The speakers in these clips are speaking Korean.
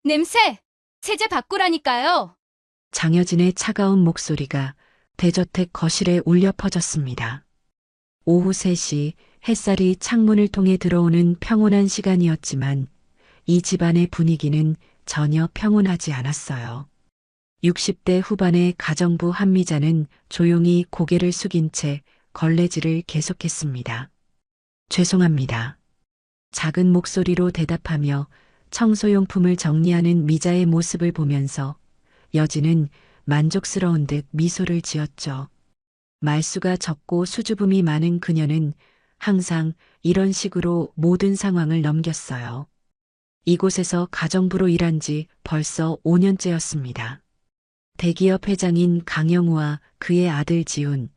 냄새! 세제 바꾸라니까요. 장여진의 차가운 목소리가 대저택 거실에 울려 퍼졌습니다. 오후 3시 햇살이 창문을 통해 들어오는 평온한 시간이었지만 이 집안의 분위기는 전혀 평온하지 않았어요. 60대 후반의 가정부 한미자는 조용히 고개를 숙인 채 걸레질을 계속했습니다. 죄송합니다. 작은 목소리로 대답하며 청소용품을 정리하는 미자의 모습을 보면서 여진은 만족스러운 듯 미소를 지었죠. 말수가 적고 수줍음이 많은 그녀는 항상 이런 식으로 모든 상황을 넘겼어요. 이곳에서 가정부로 일한 지 벌써 5년째였습니다. 대기업 회장인 강영우와 그의 아들 지훈,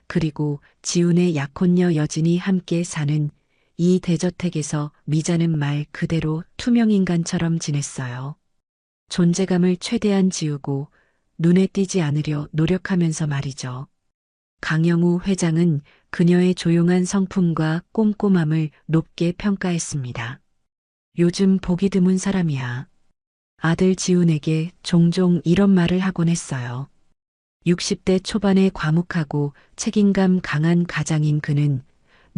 그리고 지훈의 약혼녀 여진이 함께 사는 이 대저택에서 미자는 말 그대로 투명인간처럼 지냈어요. 존재감을 최대한 지우고 눈에 띄지 않으려 노력하면서 말이죠. 강영우 회장은 그녀의 조용한 성품과 꼼꼼함을 높게 평가했습니다. 요즘 보기 드문 사람이야. 아들 지훈에게 종종 이런 말을 하곤 했어요. 60대 초반의 과묵하고 책임감 강한 가장인 그는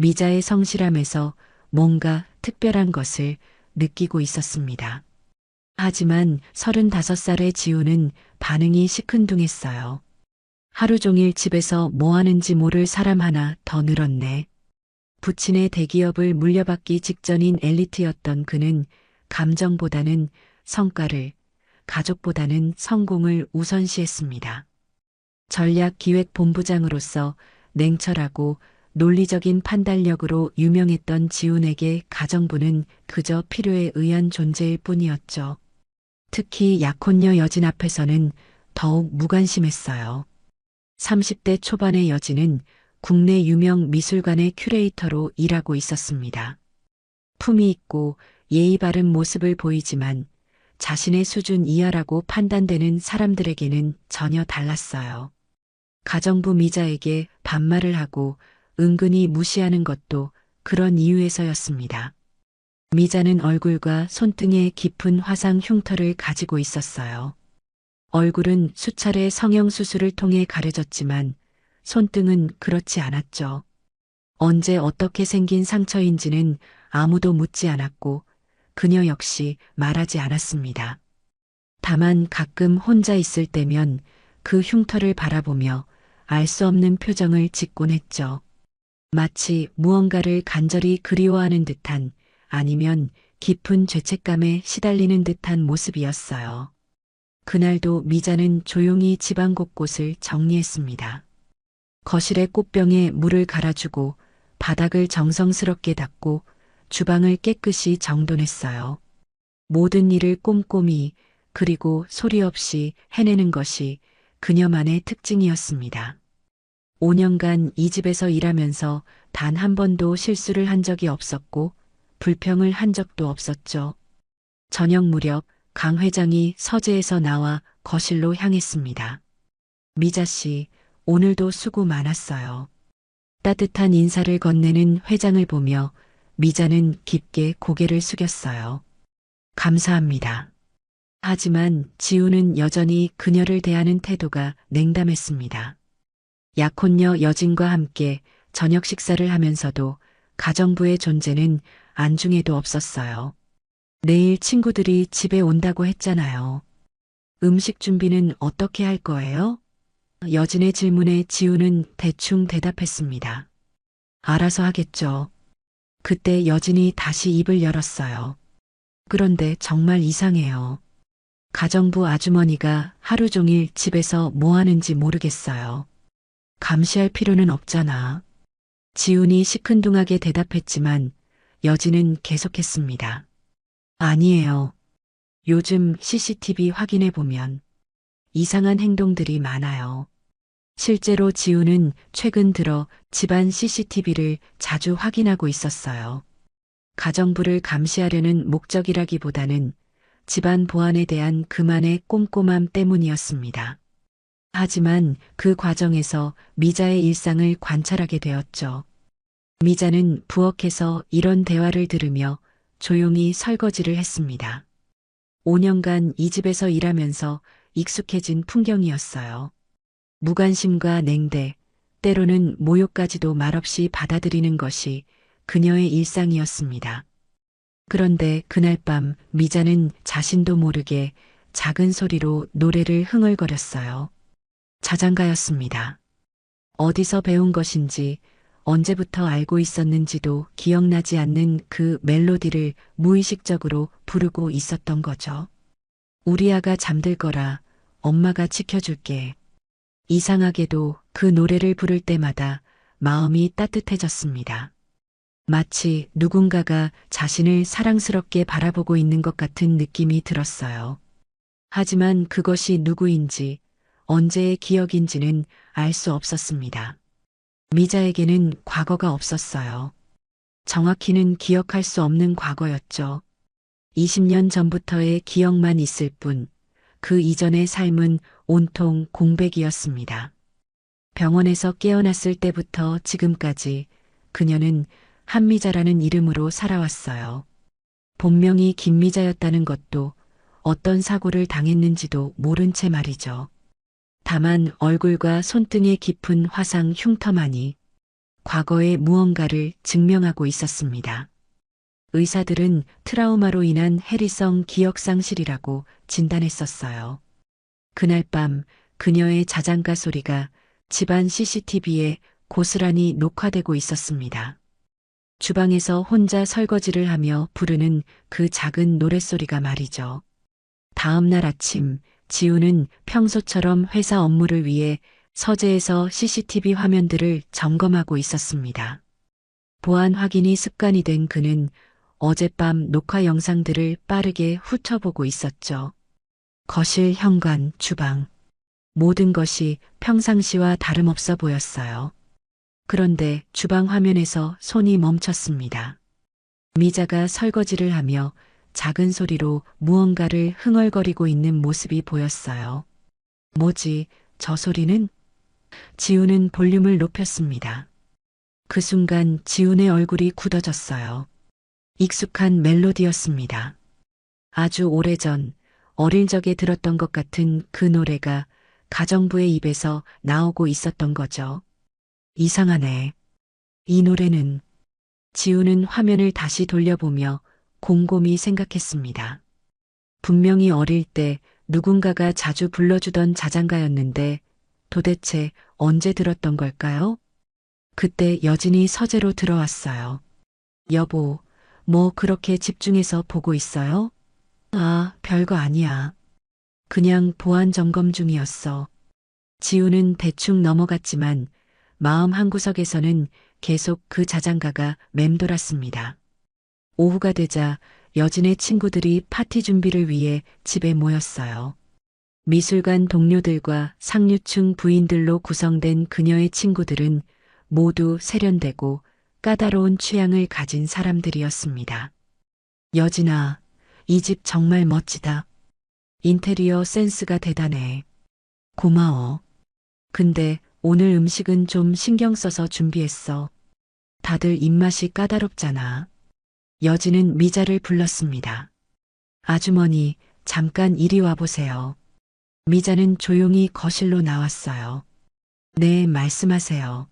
미자의 성실함에서 뭔가 특별한 것을 느끼고 있었습니다. 하지만 35살의 지우는 반응이 시큰둥했어요. 하루 종일 집에서 뭐 하는지 모를 사람 하나 더 늘었네. 부친의 대기업을 물려받기 직전인 엘리트였던 그는 감정보다는 성과를, 가족보다는 성공을 우선시했습니다. 전략기획본부장으로서 냉철하고 논리적인 판단력으로 유명했던 지훈에게 가정부는 그저 필요에 의한 존재일 뿐이었죠. 특히 약혼녀 여진 앞에서는 더욱 무관심했어요. 30대 초반의 여진은 국내 유명 미술관의 큐레이터로 일하고 있었습니다. 품위 있고 예의 바른 모습을 보이지만 자신의 수준 이하라고 판단되는 사람들에게는 전혀 달랐어요. 가정부 미자에게 반말을 하고 은근히 무시하는 것도 그런 이유에서였습니다. 미자는 얼굴과 손등에 깊은 화상 흉터를 가지고 있었어요. 얼굴은 수차례 성형수술을 통해 가려졌지만 손등은 그렇지 않았죠. 언제 어떻게 생긴 상처인지는 아무도 묻지 않았고 그녀 역시 말하지 않았습니다. 다만 가끔 혼자 있을 때면 그 흉터를 바라보며 알 수 없는 표정을 짓곤 했죠. 마치 무언가를 간절히 그리워하는 듯한 아니면 깊은 죄책감에 시달리는 듯한 모습이었어요. 그날도 미자는 조용히 집안 곳곳을 정리했습니다. 거실의 꽃병에 물을 갈아주고 바닥을 정성스럽게 닦고 주방을 깨끗이 정돈했어요. 모든 일을 꼼꼼히 그리고 소리 없이 해내는 것이 그녀만의 특징이었습니다. 5년간 이 집에서 일하면서 단 한 번도 실수를 한 적이 없었고 불평을 한 적도 없었죠. 저녁 무렵 강 회장이 서재에서 나와 거실로 향했습니다. 미자 씨, 오늘도 수고 많았어요. 따뜻한 인사를 건네는 회장을 보며 미자는 깊게 고개를 숙였어요. 감사합니다. 하지만 지우는 여전히 그녀를 대하는 태도가 냉담했습니다. 약혼녀 여진과 함께 저녁 식사를 하면서도 가정부의 존재는 안중에도 없었어요. 내일 친구들이 집에 온다고 했잖아요. 음식 준비는 어떻게 할 거예요? 여진의 질문에 지우는 대충 대답했습니다. 알아서 하겠죠. 그때 여진이 다시 입을 열었어요. 그런데 정말 이상해요. 가정부 아주머니가 하루 종일 집에서 뭐 하는지 모르겠어요. 감시할 필요는 없잖아. 지훈이 시큰둥하게 대답했지만 여진은 계속했습니다. 아니에요. 요즘 CCTV 확인해 보면 이상한 행동들이 많아요. 실제로 지훈은 최근 들어 집안 CCTV를 자주 확인하고 있었어요. 가정부를 감시하려는 목적이라기보다는 집안 보안에 대한 그만의 꼼꼼함 때문이었습니다. 하지만 그 과정에서 미자의 일상을 관찰하게 되었죠. 미자는 부엌에서 이런 대화를 들으며 조용히 설거지를 했습니다. 5년간 이 집에서 일하면서 익숙해진 풍경이었어요. 무관심과 냉대, 때로는 모욕까지도 말없이 받아들이는 것이 그녀의 일상이었습니다. 그런데 그날 밤 미자는 자신도 모르게 작은 소리로 노래를 흥얼거렸어요. 자장가였습니다. 어디서 배운 것인지 언제부터 알고 있었는지도 기억나지 않는 그 멜로디를 무의식적으로 부르고 있었던 거죠. 우리 아가 잠들 거라 엄마가 지켜줄게. 이상하게도 그 노래를 부를 때마다 마음이 따뜻해졌습니다. 마치 누군가가 자신을 사랑스럽게 바라보고 있는 것 같은 느낌이 들었어요. 하지만 그것이 누구인지 언제의 기억인지는 알 수 없었습니다. 미자에게는 과거가 없었어요. 정확히는 기억할 수 없는 과거였죠. 20년 전부터의 기억만 있을 뿐, 그 이전의 삶은 온통 공백이었습니다. 병원에서 깨어났을 때부터 지금까지 그녀는 한미자라는 이름으로 살아왔어요. 본명이 김미자였다는 것도 어떤 사고를 당했는지도 모른 채 말이죠. 다만 얼굴과 손등에 깊은 화상 흉터만이 과거의 무언가를 증명하고 있었습니다. 의사들은 트라우마로 인한 해리성 기억상실이라고 진단했었어요. 그날 밤 그녀의 자장가 소리가 집안 CCTV에 고스란히 녹화되고 있었습니다. 주방에서 혼자 설거지를 하며 부르는 그 작은 노랫소리가 말이죠. 다음 날 아침 지우는 평소처럼 회사 업무를 위해 서재에서 CCTV 화면들을 점검하고 있었습니다. 보안 확인이 습관이 된 그는 어젯밤 녹화 영상들을 빠르게 훑어보고 있었죠. 거실, 현관, 주방. 모든 것이 평상시와 다름없어 보였어요. 그런데 주방 화면에서 손이 멈췄습니다. 미자가 설거지를 하며 작은 소리로 무언가를 흥얼거리고 있는 모습이 보였어요. 뭐지, 저 소리는? 지우는 볼륨을 높였습니다. 그 순간 지훈의 얼굴이 굳어졌어요. 익숙한 멜로디였습니다. 아주 오래전 어릴 적에 들었던 것 같은 그 노래가 가정부의 입에서 나오고 있었던 거죠. 이상하네. 이 노래는. 지우는 화면을 다시 돌려보며 곰곰이 생각했습니다. 분명히 어릴 때 누군가가 자주 불러주던 자장가였는데 도대체 언제 들었던 걸까요? 그때 여진이 서재로 들어왔어요. 여보, 뭐 그렇게 집중해서 보고 있어요? 아, 별거 아니야. 그냥 보안 점검 중이었어. 지우는 대충 넘어갔지만 마음 한구석에서는 계속 그 자장가가 맴돌았습니다. 오후가 되자 여진의 친구들이 파티 준비를 위해 집에 모였어요. 미술관 동료들과 상류층 부인들로 구성된 그녀의 친구들은 모두 세련되고 까다로운 취향을 가진 사람들이었습니다. 여진아, 이 집 정말 멋지다. 인테리어 센스가 대단해. 고마워. 근데 오늘 음식은 좀 신경 써서 준비했어. 다들 입맛이 까다롭잖아. 여진은 미자를 불렀습니다. 아주머니, 잠깐 이리 와보세요. 미자는 조용히 거실로 나왔어요. 네, 말씀하세요.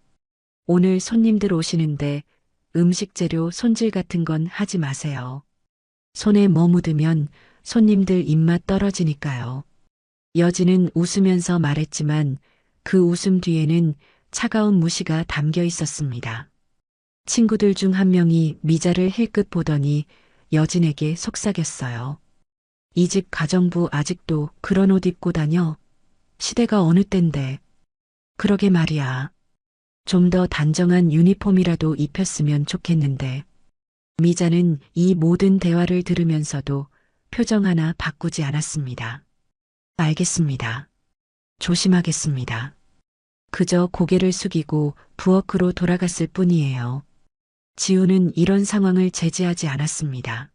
오늘 손님들 오시는데 음식 재료 손질 같은 건 하지 마세요. 손에 뭐 묻으면 손님들 입맛 떨어지니까요. 여진은 웃으면서 말했지만 그 웃음 뒤에는 차가운 무시가 담겨 있었습니다. 친구들 중 한 명이 미자를 힐끗 보더니 여진에게 속삭였어요. 이 집 가정부 아직도 그런 옷 입고 다녀? 시대가 어느 땐데. 그러게 말이야. 좀 더 단정한 유니폼이라도 입혔으면 좋겠는데. 미자는 이 모든 대화를 들으면서도 표정 하나 바꾸지 않았습니다. 알겠습니다. 조심하겠습니다. 그저 고개를 숙이고 부엌으로 돌아갔을 뿐이에요. 지우는 이런 상황을 제지하지 않았습니다.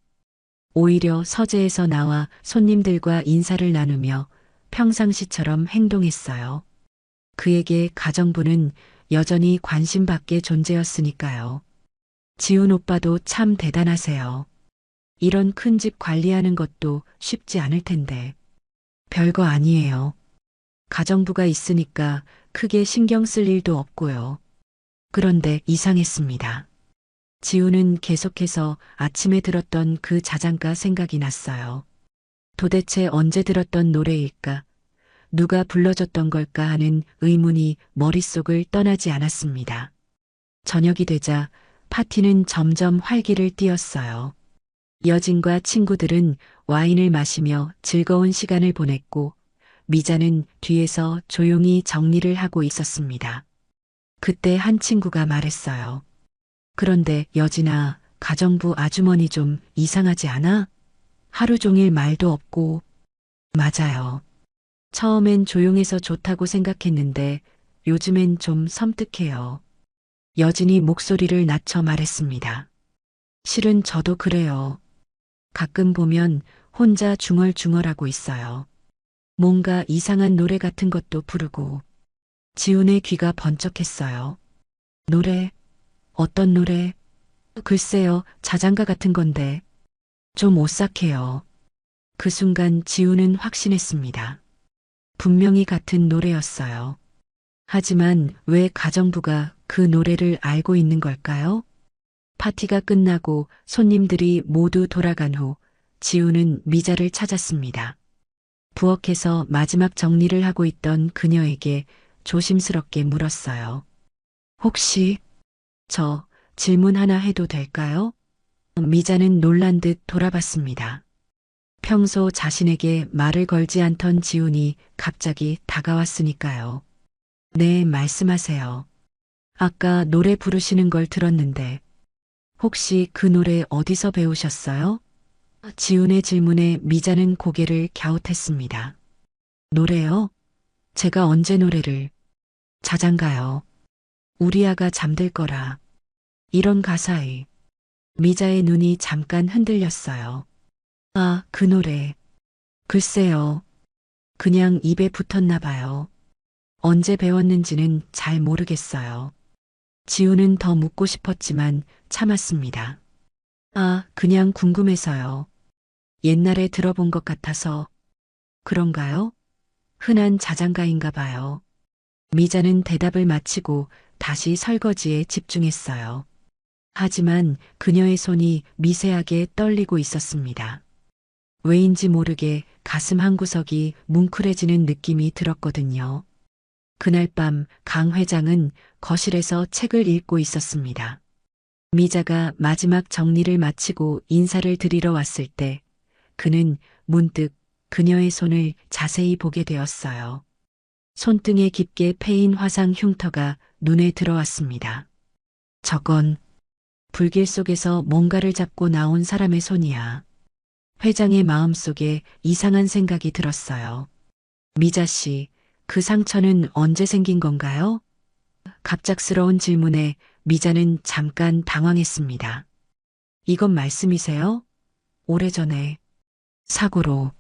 오히려 서재에서 나와 손님들과 인사를 나누며 평상시처럼 행동했어요. 그에게 가정부는 여전히 관심밖의 존재였으니까요. 지훈 오빠도 참 대단하세요. 이런 큰 집 관리하는 것도 쉽지 않을 텐데. 별거 아니에요. 가정부가 있으니까 크게 신경 쓸 일도 없고요. 그런데 이상했습니다. 지우는 계속해서 아침에 들었던 그 자장가 생각이 났어요. 도대체 언제 들었던 노래일까? 누가 불러줬던 걸까 하는 의문이 머릿속을 떠나지 않았습니다. 저녁이 되자 파티는 점점 활기를 띠었어요. 여진과 친구들은 와인을 마시며 즐거운 시간을 보냈고 미자는 뒤에서 조용히 정리를 하고 있었습니다. 그때 한 친구가 말했어요. 그런데 여진아, 가정부 아주머니 좀 이상하지 않아? 하루 종일 말도 없고. 맞아요. 처음엔 조용해서 좋다고 생각했는데 요즘엔 좀 섬뜩해요. 여진이 목소리를 낮춰 말했습니다. 실은 저도 그래요. 가끔 보면 혼자 중얼중얼하고 있어요. 뭔가 이상한 노래 같은 것도 부르고. 지훈의 귀가 번쩍했어요. 노래? 어떤 노래? 글쎄요, 자장가 같은 건데. 좀 오싹해요. 그 순간 지훈은 확신했습니다. 분명히 같은 노래였어요. 하지만 왜 가정부가 그 노래를 알고 있는 걸까요? 파티가 끝나고 손님들이 모두 돌아간 후 지우는 미자를 찾았습니다. 부엌에서 마지막 정리를 하고 있던 그녀에게 조심스럽게 물었어요. 혹시 저 질문 하나 해도 될까요? 미자는 놀란 듯 돌아봤습니다. 평소 자신에게 말을 걸지 않던 지훈이 갑자기 다가왔으니까요. 네, 말씀하세요. 아까 노래 부르시는 걸 들었는데 혹시 그 노래 어디서 배우셨어요? 지훈의 질문에 미자는 고개를 갸웃했습니다. 노래요? 제가 언제 노래를? 자장가요. 우리 아가 잠들 거라. 이런 가사에 미자의 눈이 잠깐 흔들렸어요. 아, 그 노래. 글쎄요. 그냥 입에 붙었나 봐요. 언제 배웠는지는 잘 모르겠어요. 지우는 더 묻고 싶었지만 참았습니다. 아, 그냥 궁금해서요. 옛날에 들어본 것 같아서. 그런가요? 흔한 자장가인가 봐요. 미자는 대답을 마치고 다시 설거지에 집중했어요. 하지만 그녀의 손이 미세하게 떨리고 있었습니다. 왜인지 모르게 가슴 한구석이 뭉클해지는 느낌이 들었거든요. 그날 밤 강 회장은 거실에서 책을 읽고 있었습니다. 미자가 마지막 정리를 마치고 인사를 드리러 왔을 때 그는 문득 그녀의 손을 자세히 보게 되었어요. 손등에 깊게 패인 화상 흉터가 눈에 들어왔습니다. 저건 불길 속에서 뭔가를 잡고 나온 사람의 손이야. 회장의 마음속에 이상한 생각이 들었어요. 미자 씨, 그 상처는 언제 생긴 건가요? 갑작스러운 질문에 미자는 잠깐 당황했습니다. 이건 말씀이세요? 오래전에 사고로.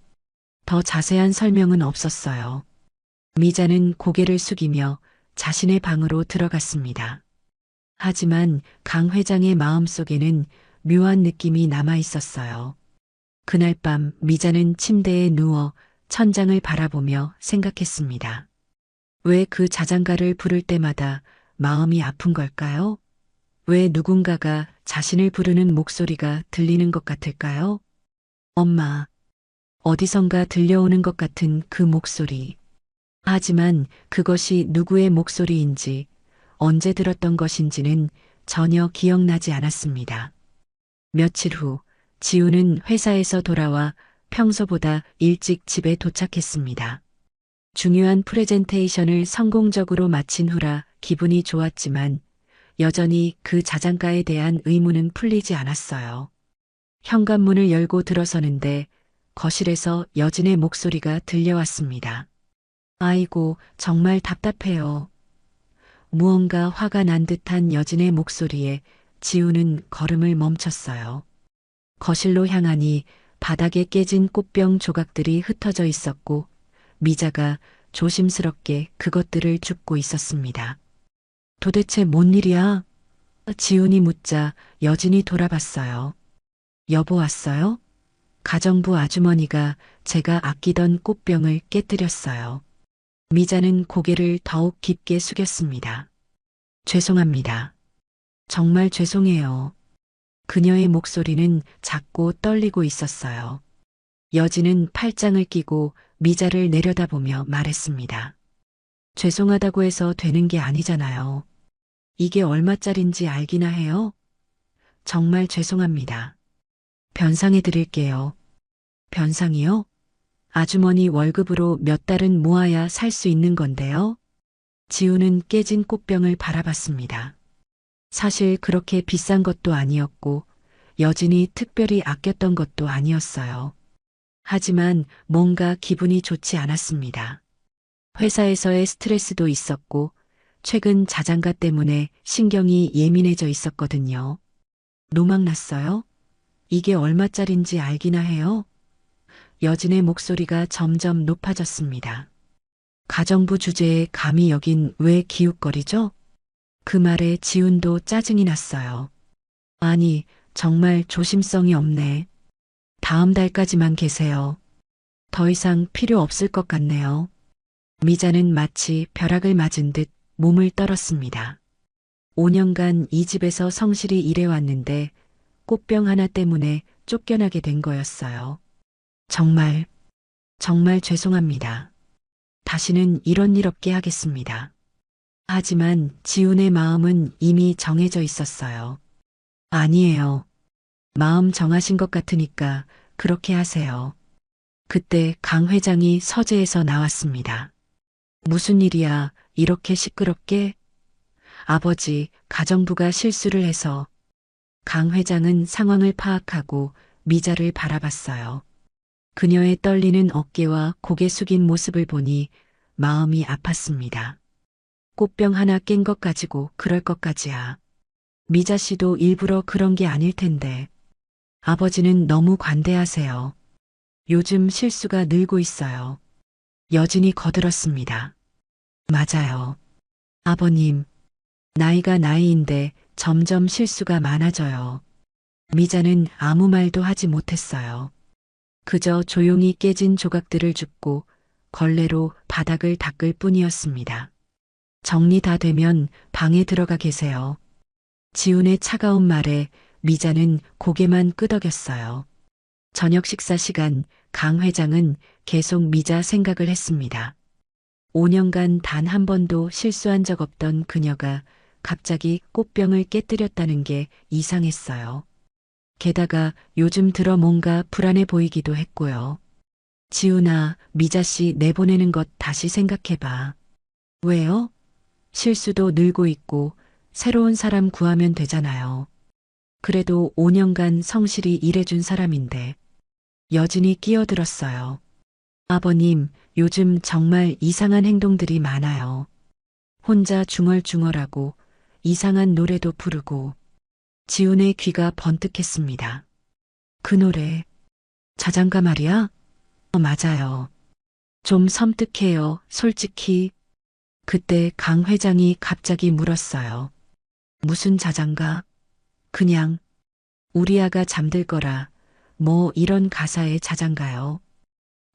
더 자세한 설명은 없었어요. 미자는 고개를 숙이며 자신의 방으로 들어갔습니다. 하지만 강 회장의 마음속에는 묘한 느낌이 남아 있었어요. 그날 밤 미자는 침대에 누워 천장을 바라보며 생각했습니다. 왜 그 자장가를 부를 때마다 마음이 아픈 걸까요? 왜 누군가가 자신을 부르는 목소리가 들리는 것 같을까요? 엄마, 어디선가 들려오는 것 같은 그 목소리. 하지만 그것이 누구의 목소리인지 언제 들었던 것인지는 전혀 기억나지 않았습니다. 며칠 후 지우는 회사에서 돌아와 평소보다 일찍 집에 도착했습니다. 중요한 프레젠테이션을 성공적으로 마친 후라 기분이 좋았지만 여전히 그 자장가에 대한 의문은 풀리지 않았어요. 현관문을 열고 들어서는데 거실에서 여진의 목소리가 들려왔습니다. 아이고, 정말 답답해요. 무언가 화가 난 듯한 여진의 목소리에 지우는 걸음을 멈췄어요. 거실로 향하니 바닥에 깨진 꽃병 조각들이 흩어져 있었고 미자가 조심스럽게 그것들을 줍고 있었습니다. 도대체 뭔 일이야? 지훈이 묻자 여진이 돌아봤어요. 여보 왔어요? 가정부 아주머니가 제가 아끼던 꽃병을 깨뜨렸어요. 미자는 고개를 더욱 깊게 숙였습니다. 죄송합니다. 정말 죄송해요. 그녀의 목소리는 작고 떨리고 있었어요. 여진은 팔짱을 끼고 미자를 내려다보며 말했습니다. 죄송하다고 해서 되는 게 아니잖아요. 이게 얼마짜린지 알기나 해요? 정말 죄송합니다. 변상해 드릴게요. 변상이요? 아주머니 월급으로 몇 달은 모아야 살 수 있는 건데요. 지우는 깨진 꽃병을 바라봤습니다. 사실 그렇게 비싼 것도 아니었고 여진이 특별히 아꼈던 것도 아니었어요. 하지만 뭔가 기분이 좋지 않았습니다. 회사에서의 스트레스도 있었고 최근 자장가 때문에 신경이 예민해져 있었거든요. 노망났어요? 이게 얼마짜린지 알기나 해요? 여진의 목소리가 점점 높아졌습니다. 가정부 주제에 감히 여긴 왜 기웃거리죠? 그 말에 지훈도 짜증이 났어요. 아니, 정말 조심성이 없네. 다음 달까지만 계세요. 더 이상 필요 없을 것 같네요. 미자는 마치 벼락을 맞은 듯 몸을 떨었습니다. 5년간 이 집에서 성실히 일해왔는데 꽃병 하나 때문에 쫓겨나게 된 거였어요. 정말 죄송합니다. 다시는 이런 일 없게 하겠습니다. 하지만 지훈의 마음은 이미 정해져 있었어요. 아니에요. 마음 정하신 것 같으니까 그렇게 하세요. 그때 강 회장이 서재에서 나왔습니다. 무슨 일이야, 이렇게 시끄럽게? 아버지, 가정부가 실수를 해서. 강 회장은 상황을 파악하고 미자를 바라봤어요. 그녀의 떨리는 어깨와 고개 숙인 모습을 보니 마음이 아팠습니다. 꽃병 하나 깬 것 가지고 그럴 것까지야. 미자 씨도 일부러 그런 게 아닐 텐데. 아버지는 너무 관대하세요. 요즘 실수가 늘고 있어요. 여진이 거들었습니다. 맞아요. 아버님, 나이가 나이인데 점점 실수가 많아져요. 미자는 아무 말도 하지 못했어요. 그저 조용히 깨진 조각들을 줍고 걸레로 바닥을 닦을 뿐이었습니다. 정리 다 되면 방에 들어가 계세요. 지훈의 차가운 말에 미자는 고개만 끄덕였어요. 저녁 식사 시간 강 회장은 계속 미자 생각을 했습니다. 5년간 단 한 번도 실수한 적 없던 그녀가 갑자기 꽃병을 깨뜨렸다는 게 이상했어요. 게다가 요즘 들어 뭔가 불안해 보이기도 했고요. 지훈아, 미자 씨 내보내는 것 다시 생각해봐. 왜요? 실수도 늘고 있고 새로운 사람 구하면 되잖아요. 그래도 5년간 성실히 일해준 사람인데. 여진이 끼어들었어요. 아버님, 요즘 정말 이상한 행동들이 많아요. 혼자 중얼중얼하고 이상한 노래도 부르고. 지훈의 귀가 번뜩했습니다. 그 노래, 자장가 말이야? 맞아요. 좀 섬뜩해요, 솔직히. 그때 강 회장이 갑자기 물었어요. 무슨 자장가? 그냥, 우리 아가 잠들 거라, 뭐 이런 가사의 자장가요.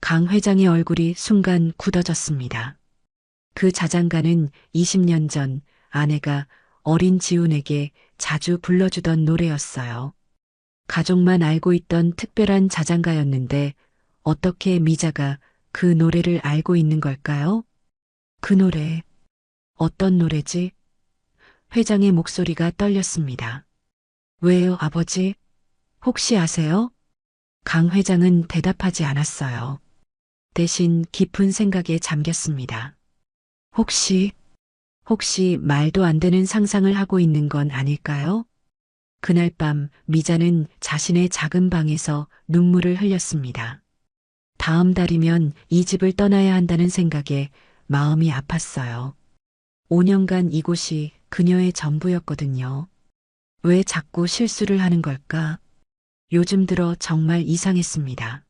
강 회장의 얼굴이 순간 굳어졌습니다. 그 자장가는 20년 전 아내가 어린 지훈에게 자주 불러주던 노래였어요. 가족만 알고 있던 특별한 자장가였는데 어떻게 미자가 그 노래를 알고 있는 걸까요? 그 노래, 어떤 노래지? 회장의 목소리가 떨렸습니다. 왜요, 아버지? 혹시 아세요? 강 회장은 대답하지 않았어요. 대신 깊은 생각에 잠겼습니다. 혹시 말도 안 되는 상상을 하고 있는 건 아닐까요? 그날 밤 미자는 자신의 작은 방에서 눈물을 흘렸습니다. 다음 달이면 이 집을 떠나야 한다는 생각에 마음이 아팠어요. 5년간 이곳이 그녀의 전부였거든요. 왜 자꾸 실수를 하는 걸까? 요즘 들어 정말 이상했습니다.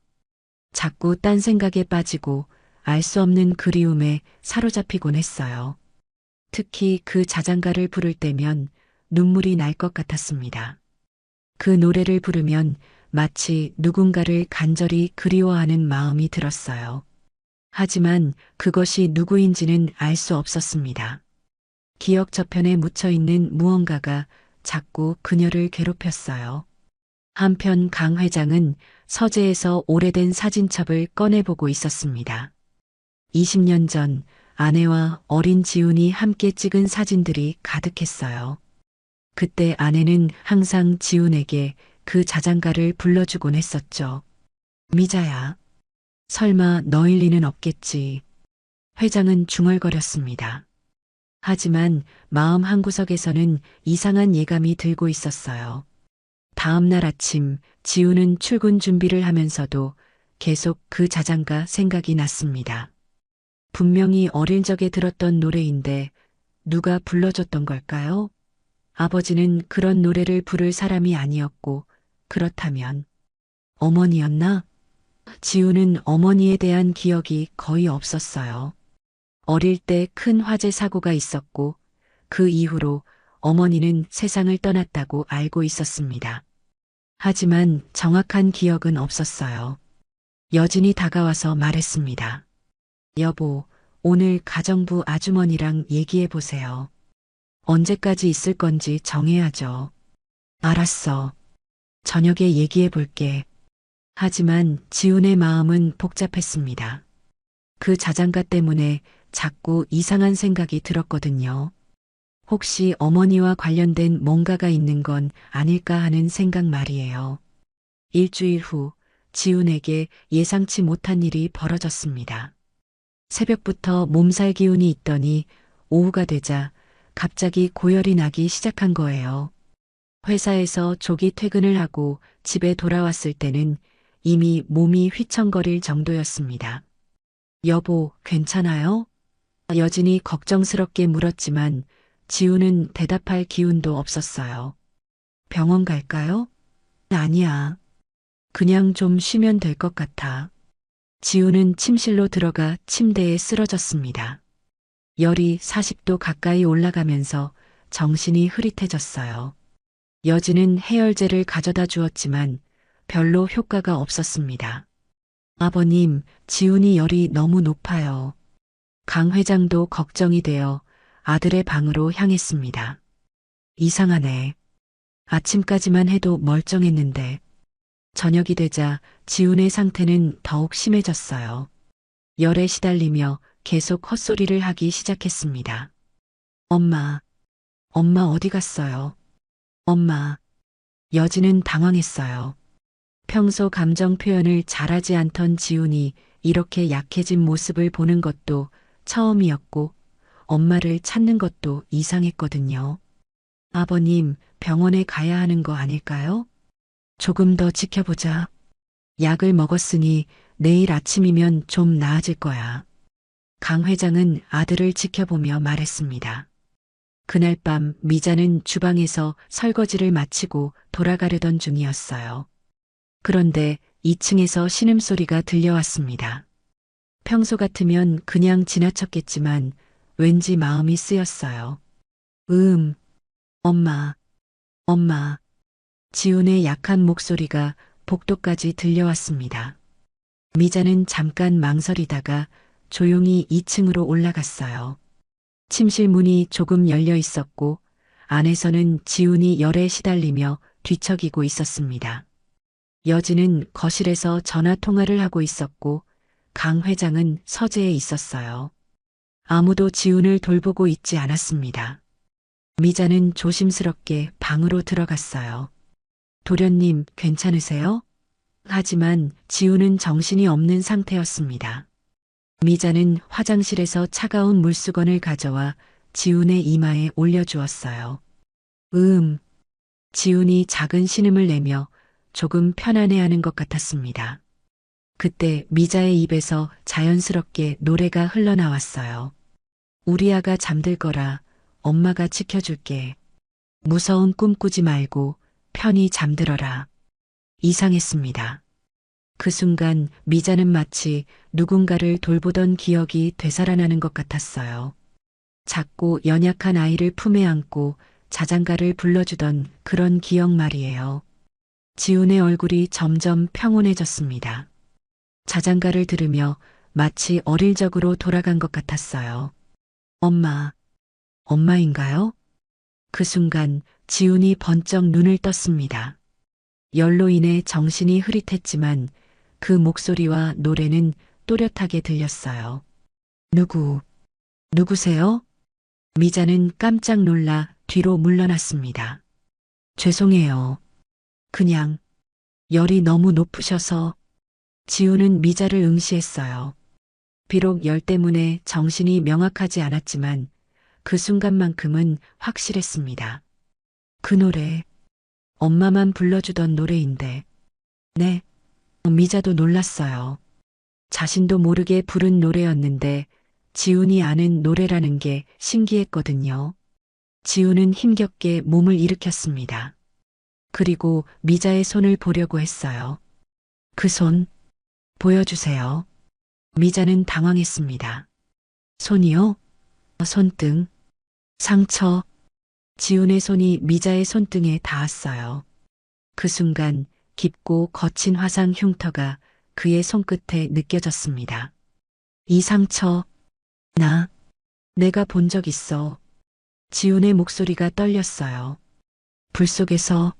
자꾸 딴 생각에 빠지고 알 수 없는 그리움에 사로잡히곤 했어요. 특히 그 자장가를 부를 때면 눈물이 날 것 같았습니다. 그 노래를 부르면 마치 누군가를 간절히 그리워하는 마음이 들었어요. 하지만 그것이 누구인지는 알 수 없었습니다. 기억 저편에 묻혀 있는 무언가가 자꾸 그녀를 괴롭혔어요. 한편 강 회장은 서재에서 오래된 사진첩을 꺼내보고 있었습니다. 20년 전 아내와 어린 지훈이 함께 찍은 사진들이 가득했어요. 그때 아내는 항상 지훈에게 그 자장가를 불러주곤 했었죠. 미자야, 설마 너일 리는 없겠지. 회장은 중얼거렸습니다. 하지만 마음 한구석에서는 이상한 예감이 들고 있었어요. 다음 날 아침 지훈은 출근 준비를 하면서도 계속 그 자장가 생각이 났습니다. 분명히 어릴 적에 들었던 노래인데 누가 불러줬던 걸까요? 아버지는 그런 노래를 부를 사람이 아니었고 그렇다면 어머니였나? 지훈은 어머니에 대한 기억이 거의 없었어요. 어릴 때 큰 화재 사고가 있었고 그 이후로 어머니는 세상을 떠났다고 알고 있었습니다. 하지만 정확한 기억은 없었어요. 여진이 다가와서 말했습니다. 여보, 오늘 가정부 아주머니랑 얘기해 보세요. 언제까지 있을 건지 정해야죠. 알았어. 저녁에 얘기해 볼게. 하지만 지훈의 마음은 복잡했습니다. 그 자장가 때문에 자꾸 이상한 생각이 들었거든요. 혹시 어머니와 관련된 뭔가가 있는 건 아닐까 하는 생각 말이에요. 일주일 후 지훈에게 예상치 못한 일이 벌어졌습니다. 새벽부터 몸살 기운이 있더니 오후가 되자 갑자기 고열이 나기 시작한 거예요. 회사에서 조기 퇴근을 하고 집에 돌아왔을 때는 이미 몸이 휘청거릴 정도였습니다. 여보, 괜찮아요? 여진이 걱정스럽게 물었지만 지훈은 대답할 기운도 없었어요. 병원 갈까요? 아니야. 그냥 좀 쉬면 될 것 같아. 지훈은 침실로 들어가 침대에 쓰러졌습니다. 열이 40도 가까이 올라가면서 정신이 흐릿해졌어요. 여진은 해열제를 가져다 주었지만 별로 효과가 없었습니다. 아버님, 지훈이 열이 너무 높아요. 강 회장도 걱정이 되어 아들의 방으로 향했습니다. 이상하네. 아침까지만 해도 멀쩡했는데 저녁이 되자 지훈의 상태는 더욱 심해졌어요. 열에 시달리며 계속 헛소리를 하기 시작했습니다. 엄마, 엄마 어디 갔어요? 엄마. 여진은 당황했어요. 평소 감정 표현을 잘하지 않던 지훈이 이렇게 약해진 모습을 보는 것도 처음이었고 엄마를 찾는 것도 이상했거든요. 아버님, 병원에 가야 하는 거 아닐까요? 조금 더 지켜보자. 약을 먹었으니 내일 아침이면 좀 나아질 거야. 강 회장은 아들을 지켜보며 말했습니다. 그날 밤 미자는 주방에서 설거지를 마치고 돌아가려던 중이었어요. 그런데 2층에서 신음소리가 들려왔습니다. 평소 같으면 그냥 지나쳤겠지만 왠지 마음이 쓰였어요. 엄마, 엄마. 지훈의 약한 목소리가 복도까지 들려왔습니다. 미자는 잠깐 망설이다가 조용히 2층으로 올라갔어요. 침실 문이 조금 열려 있었고 안에서는 지훈이 열에 시달리며 뒤척이고 있었습니다. 여진은 거실에서 전화 통화를 하고 있었고 강 회장은 서재에 있었어요. 아무도 지훈을 돌보고 있지 않았습니다. 미자는 조심스럽게 방으로 들어갔어요. 도련님, 괜찮으세요? 하지만 지훈은 정신이 없는 상태였습니다. 미자는 화장실에서 차가운 물수건을 가져와 지훈의 이마에 올려주었어요. 지훈이 작은 신음을 내며 조금 편안해하는 것 같았습니다. 그때 미자의 입에서 자연스럽게 노래가 흘러나왔어요. 우리 아가 잠들 거라 엄마가 지켜줄게. 무서운 꿈 꾸지 말고 편히 잠들어라. 이상했습니다. 그 순간 미자는 마치 누군가를 돌보던 기억이 되살아나는 것 같았어요. 작고 연약한 아이를 품에 안고 자장가를 불러주던 그런 기억 말이에요. 지훈의 얼굴이 점점 평온해졌습니다. 자장가를 들으며 마치 어릴 적으로 돌아간 것 같았어요. 엄마, 엄마인가요? 그 순간 지훈이 번쩍 눈을 떴습니다. 열로 인해 정신이 흐릿했지만 그 목소리와 노래는 또렷하게 들렸어요. 누구세요? 미자는 깜짝 놀라 뒤로 물러났습니다. 죄송해요. 그냥 열이 너무 높으셔서. 지훈은 미자를 응시했어요. 비록 열 때문에 정신이 명확하지 않았지만 그 순간만큼은 확실했습니다. 그 노래, 엄마만 불러주던 노래인데. 네, 미자도 놀랐어요. 자신도 모르게 부른 노래였는데 지훈이 아는 노래라는 게 신기했거든요. 지훈은 힘겹게 몸을 일으켰습니다. 그리고 미자의 손을 보려고 했어요. 그 손, 보여주세요. 미자는 당황했습니다. 손이요? 손등, 상처. 지훈의 손이 미자의 손등에 닿았어요. 그 순간 깊고 거친 화상 흉터가 그의 손끝에 느껴졌습니다. 이 상처, 내가 본 적 있어. 지훈의 목소리가 떨렸어요. 불 속에서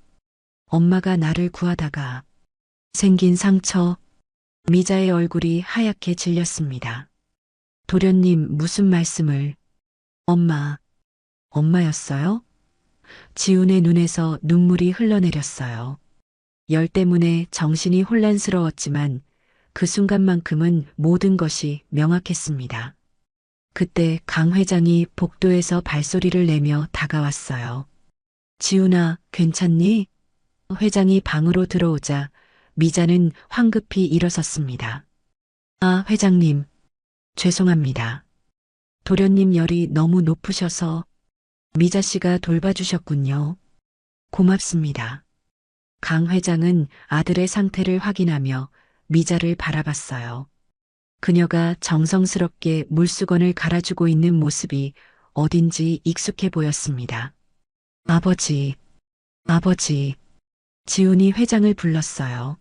엄마가 나를 구하다가 생긴 상처. 미자의 얼굴이 하얗게 질렸습니다. 도련님 무슨 말씀을. 엄마였어요? 지훈의 눈에서 눈물이 흘러내렸어요. 열 때문에 정신이 혼란스러웠지만 그 순간만큼은 모든 것이 명확했습니다. 그때 강 회장이 복도에서 발소리를 내며 다가왔어요. 지훈아, 괜찮니? 회장이 방으로 들어오자 미자는 황급히 일어섰습니다. 아, 회장님. 죄송합니다. 도련님 열이 너무 높으셔서. 미자 씨가 돌봐주셨군요. 고맙습니다. 강 회장은 아들의 상태를 확인하며 미자를 바라봤어요. 그녀가 정성스럽게 물수건을 갈아주고 있는 모습이 어딘지 익숙해 보였습니다. 아버지. 지훈이 회장을 불렀어요.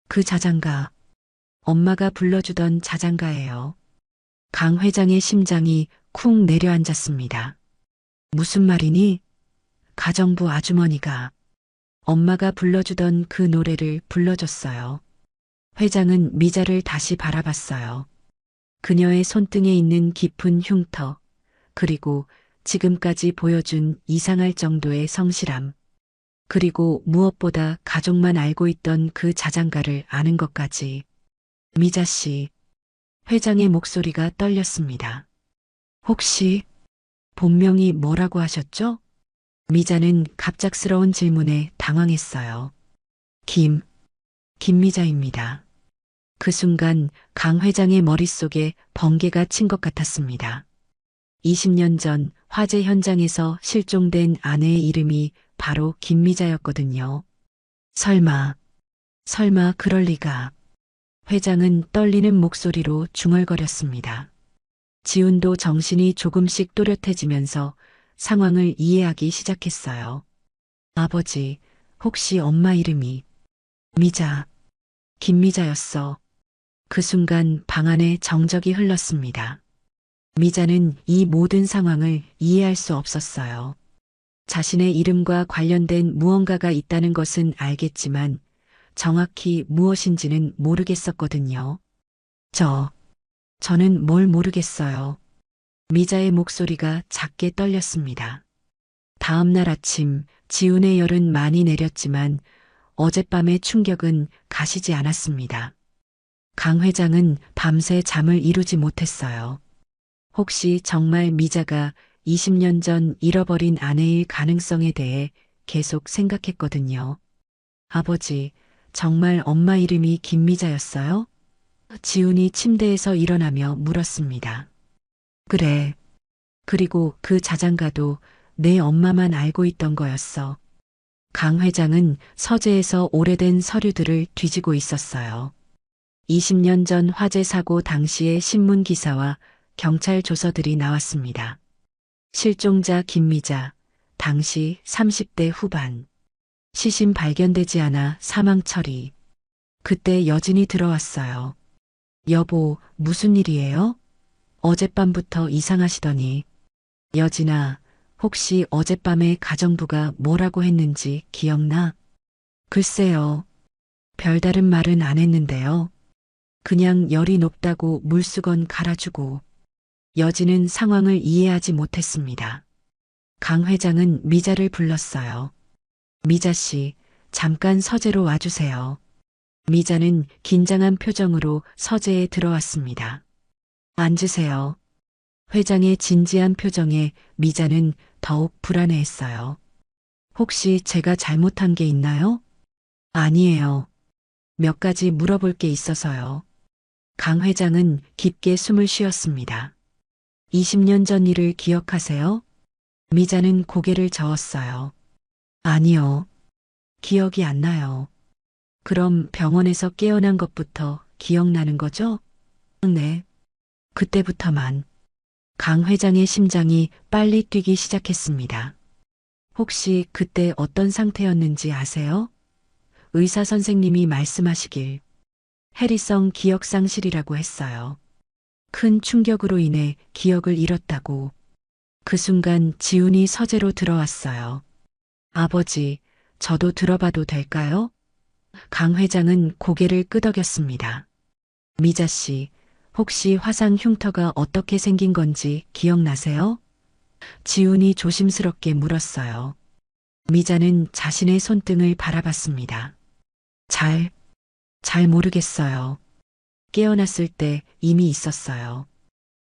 그 자장가, 엄마가 불러주던 자장가예요. 강 회장의 심장이 쿵 내려앉았습니다. 무슨 말이니? 가정부 아주머니가 엄마가 불러주던 그 노래를 불러줬어요. 회장은 미자를 다시 바라봤어요. 그녀의 손등에 있는 깊은 흉터, 그리고 지금까지 보여준 이상할 정도의 성실함, 그리고 무엇보다 가족만 알고 있던 그 자장가를 아는 것까지. 미자 씨, 회장의 목소리가 떨렸습니다. 혹시 본명이 뭐라고 하셨죠? 미자는 갑작스러운 질문에 당황했어요. 김미자입니다. 그 순간 강 회장의 머릿속에 번개가 친 것 같았습니다. 20년 전 화재 현장에서 실종된 아내의 이름이 바로 김미자였거든요. 설마 그럴 리가. 회장은 떨리는 목소리로 중얼거렸습니다. 지훈도 정신이 조금씩 또렷해지면서 상황을 이해하기 시작했어요. 아버지, 혹시 엄마 이름이 김미자였어. 그 순간 방 안에 정적이 흘렀습니다. 미자는 이 모든 상황을 이해할 수 없었어요. 자신의 이름과 관련된 무언가가 있다는 것은 알겠지만 정확히 무엇인지는 모르겠었거든요. 저는 뭘 모르겠어요. 미자의 목소리가 작게 떨렸습니다. 다음 날 아침 지훈의 열은 많이 내렸지만 어젯밤의 충격은 가시지 않았습니다. 강 회장은 밤새 잠을 이루지 못했어요. 혹시 정말 미자가 20년 전 잃어버린 아내일 가능성에 대해 계속 생각했거든요. 아버지, 정말 엄마 이름이 김미자였어요? 지훈이 침대에서 일어나며 물었습니다. 그래. 그리고 그 자장가도 내 엄마만 알고 있던 거였어. 강 회장은 서재에서 오래된 서류들을 뒤지고 있었어요. 20년 전 화재 사고 당시의 신문 기사와 경찰 조서들이 나왔습니다. 실종자 김미자, 당시 30대 후반. 시신 발견되지 않아 사망 처리. 그때 여진이 들어왔어요. 여보, 무슨 일이에요? 어젯밤부터 이상하시더니. 여진아, 혹시 어젯밤에 가정부가 뭐라고 했는지 기억나? 글쎄요. 별다른 말은 안 했는데요. 그냥 열이 높다고 물수건 갈아주고. 여진은 상황을 이해하지 못했습니다. 강 회장은 미자를 불렀어요. 미자 씨, 잠깐 서재로 와주세요. 미자는 긴장한 표정으로 서재에 들어왔습니다. 앉으세요. 회장의 진지한 표정에 미자는 더욱 불안해했어요. 혹시 제가 잘못한 게 있나요? 아니에요. 몇 가지 물어볼 게 있어서요. 강 회장은 깊게 숨을 쉬었습니다. 20년 전 일을 기억하세요? 미자는 고개를 저었어요. 아니요. 기억이 안 나요. 그럼 병원에서 깨어난 것부터 기억나는 거죠? 네. 그때부터만. 강 회장의 심장이 빨리 뛰기 시작했습니다. 혹시 그때 어떤 상태였는지 아세요? 의사 선생님이 말씀하시길 해리성 기억상실이라고 했어요. 큰 충격으로 인해 기억을 잃었다고. 그 순간 지훈이 서재로 들어왔어요. 아버지, 저도 들어봐도 될까요? 강 회장은 고개를 끄덕였습니다. 미자 씨, 혹시 화상 흉터가 어떻게 생긴 건지 기억나세요? 지훈이 조심스럽게 물었어요. 미자는 자신의 손등을 바라봤습니다. 잘 모르겠어요. 깨어났을 때 이미 있었어요.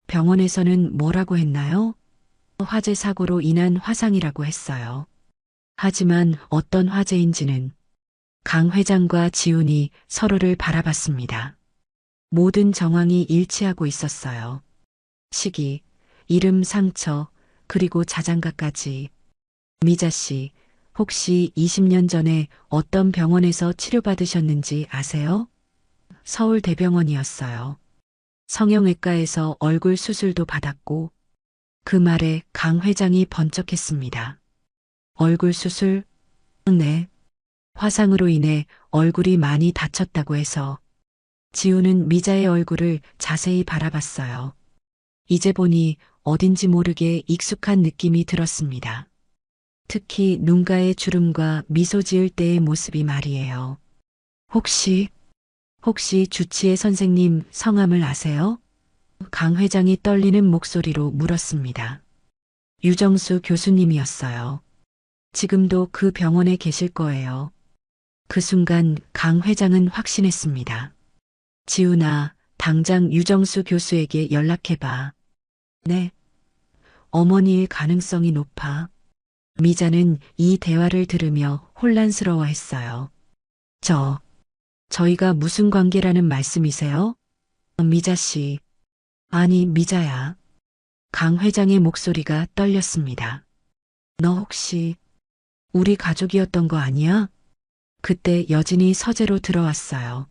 병원에서는 뭐라고 했나요? 화재 사고로 인한 화상이라고 했어요. 하지만 어떤 화재인지는. 강 회장과 지훈이 서로를 바라봤습니다. 모든 정황이 일치하고 있었어요. 시기, 이름, 상처, 그리고 자장가까지. 미자 씨, 혹시 20년 전에 어떤 병원에서 치료받으셨는지 아세요? 서울대병원이었어요. 성형외과에서 얼굴 수술도 받았고. 그 말에 강 회장이 번쩍했습니다. 얼굴 수술? 네. 화상으로 인해 얼굴이 많이 다쳤다고 해서. 지우는 미자의 얼굴을 자세히 바라봤어요. 이제 보니 어딘지 모르게 익숙한 느낌이 들었습니다. 특히 눈가의 주름과 미소 지을 때의 모습이 말이에요. 혹시 주치의 선생님 성함을 아세요? 강 회장이 떨리는 목소리로 물었습니다. 유정수 교수님이었어요. 지금도 그 병원에 계실 거예요. 그 순간 강 회장은 확신했습니다. 지훈아, 당장 유정수 교수에게 연락해봐. 네. 어머니일 가능성이 높아. 미자는 이 대화를 들으며 혼란스러워했어요. 저희가 무슨 관계라는 말씀이세요? 미자 씨. 아니, 미자야. 강 회장의 목소리가 떨렸습니다. 너 혹시 우리 가족이었던 거 아니야? 그때 여진이 서재로 들어왔어요.